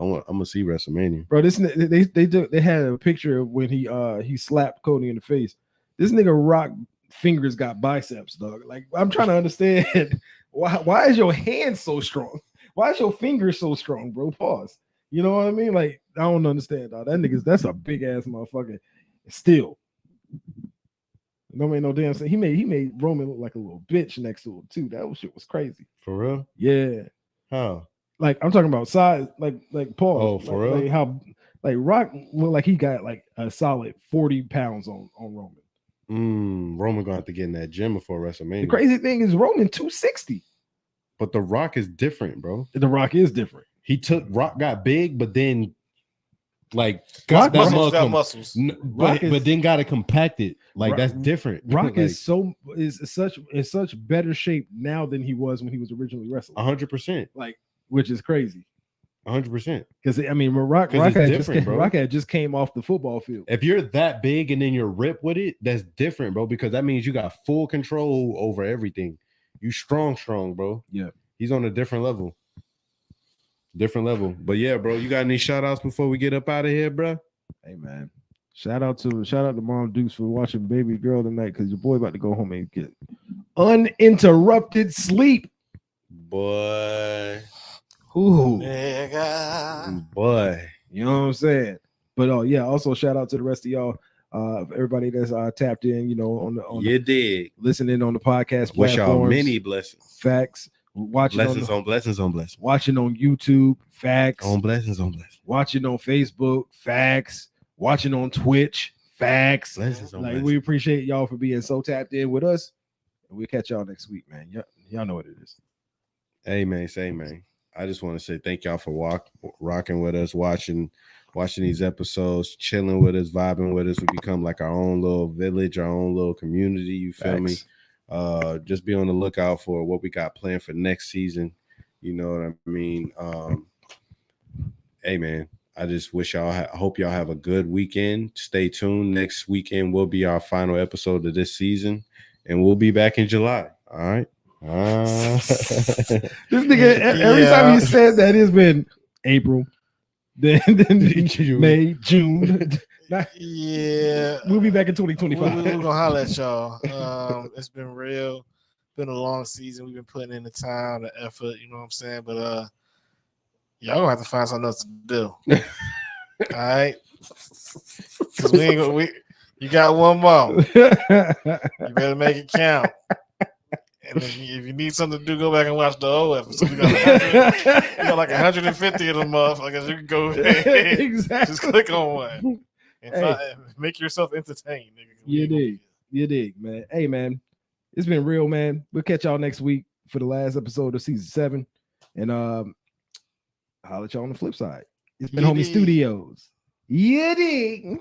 I'm gonna see WrestleMania, bro. They had a picture of when he slapped Cody in the face. This nigga Rock fingers got biceps, dog. Like, I'm trying to understand why is your hand so strong? Why is your finger so strong, bro? Pause. You know what I mean? Like, I don't understand, dog. That's a big ass motherfucker. Still, don't make no damn sense. He made Roman look like a little bitch next to him too. That shit was crazy. For real? Yeah. How? Like, I'm talking about size, like Paul. Oh, for real? Like how, like Rock looked like he got like a solid 40 pounds on Roman. Roman gonna have to get in that gym before WrestleMania. The crazy thing is Roman 260. But The Rock is different, bro. The Rock is different. Rock got big, but then got muscles. But then got it compacted. Like, that's different. Rock is such better shape now than he was when he was originally wrestling. 100%. Like, which is crazy. 100%. Because I mean, Rock had just came off the football field. If you're that big and then you're ripped with it, that's different, bro. Because that means you got full control over everything. You strong, bro. Yeah. He's on a different level. But yeah, bro, you got any shout outs before we get up out of here, bro? Hey, man. Shout out to Mom Dukes for watching Baby Girl tonight, because your boy about to go home and get uninterrupted sleep. Boy. Ooh. Boy. You know what I'm saying? But yeah, also shout out to the rest of y'all. Everybody that's tapped in, on you dig listening on the podcast. Wish y'all many blessings. Facts. Watching blessings on blessings. Watching on YouTube. Facts. On blessings. Watching on Facebook. Facts. Watching on Twitch. Facts. Blessings on blessings. We appreciate y'all for being so tapped in with us. And we'll catch y'all next week, man. Y'all know what it is. Hey, man. I just want to say thank y'all for rocking with us, watching these episodes, chilling with us, vibing with us. We become like our own little village, our own little community. You feel me? Just be on the lookout for what we got planned for next season. You know what I mean? Hey, man, I just wish hope y'all have a good weekend. Stay tuned. Next weekend will be our final episode of this season, and we'll be back in July. All right. This nigga, every time he said that, it's been April, then May, June. Yeah, we'll be back in 2025. We're gonna holler at y'all. It's been real. Been a long season. We've been putting in the time, the effort. You know what I'm saying? But y'all gonna have to find something else to do. All right, because you got one more. You better make it count. And if you need something to do, go back and watch the old episode. You got like 150 of them motherfuckers. You can go ahead. Exactly. Just click on one and make yourself entertained. Nigga. You dig, man. Hey, man, it's been real, man. We'll catch y'all next week for the last episode of season 7. And I'll let y'all on the flip side. It's been Homie Studios. You dig.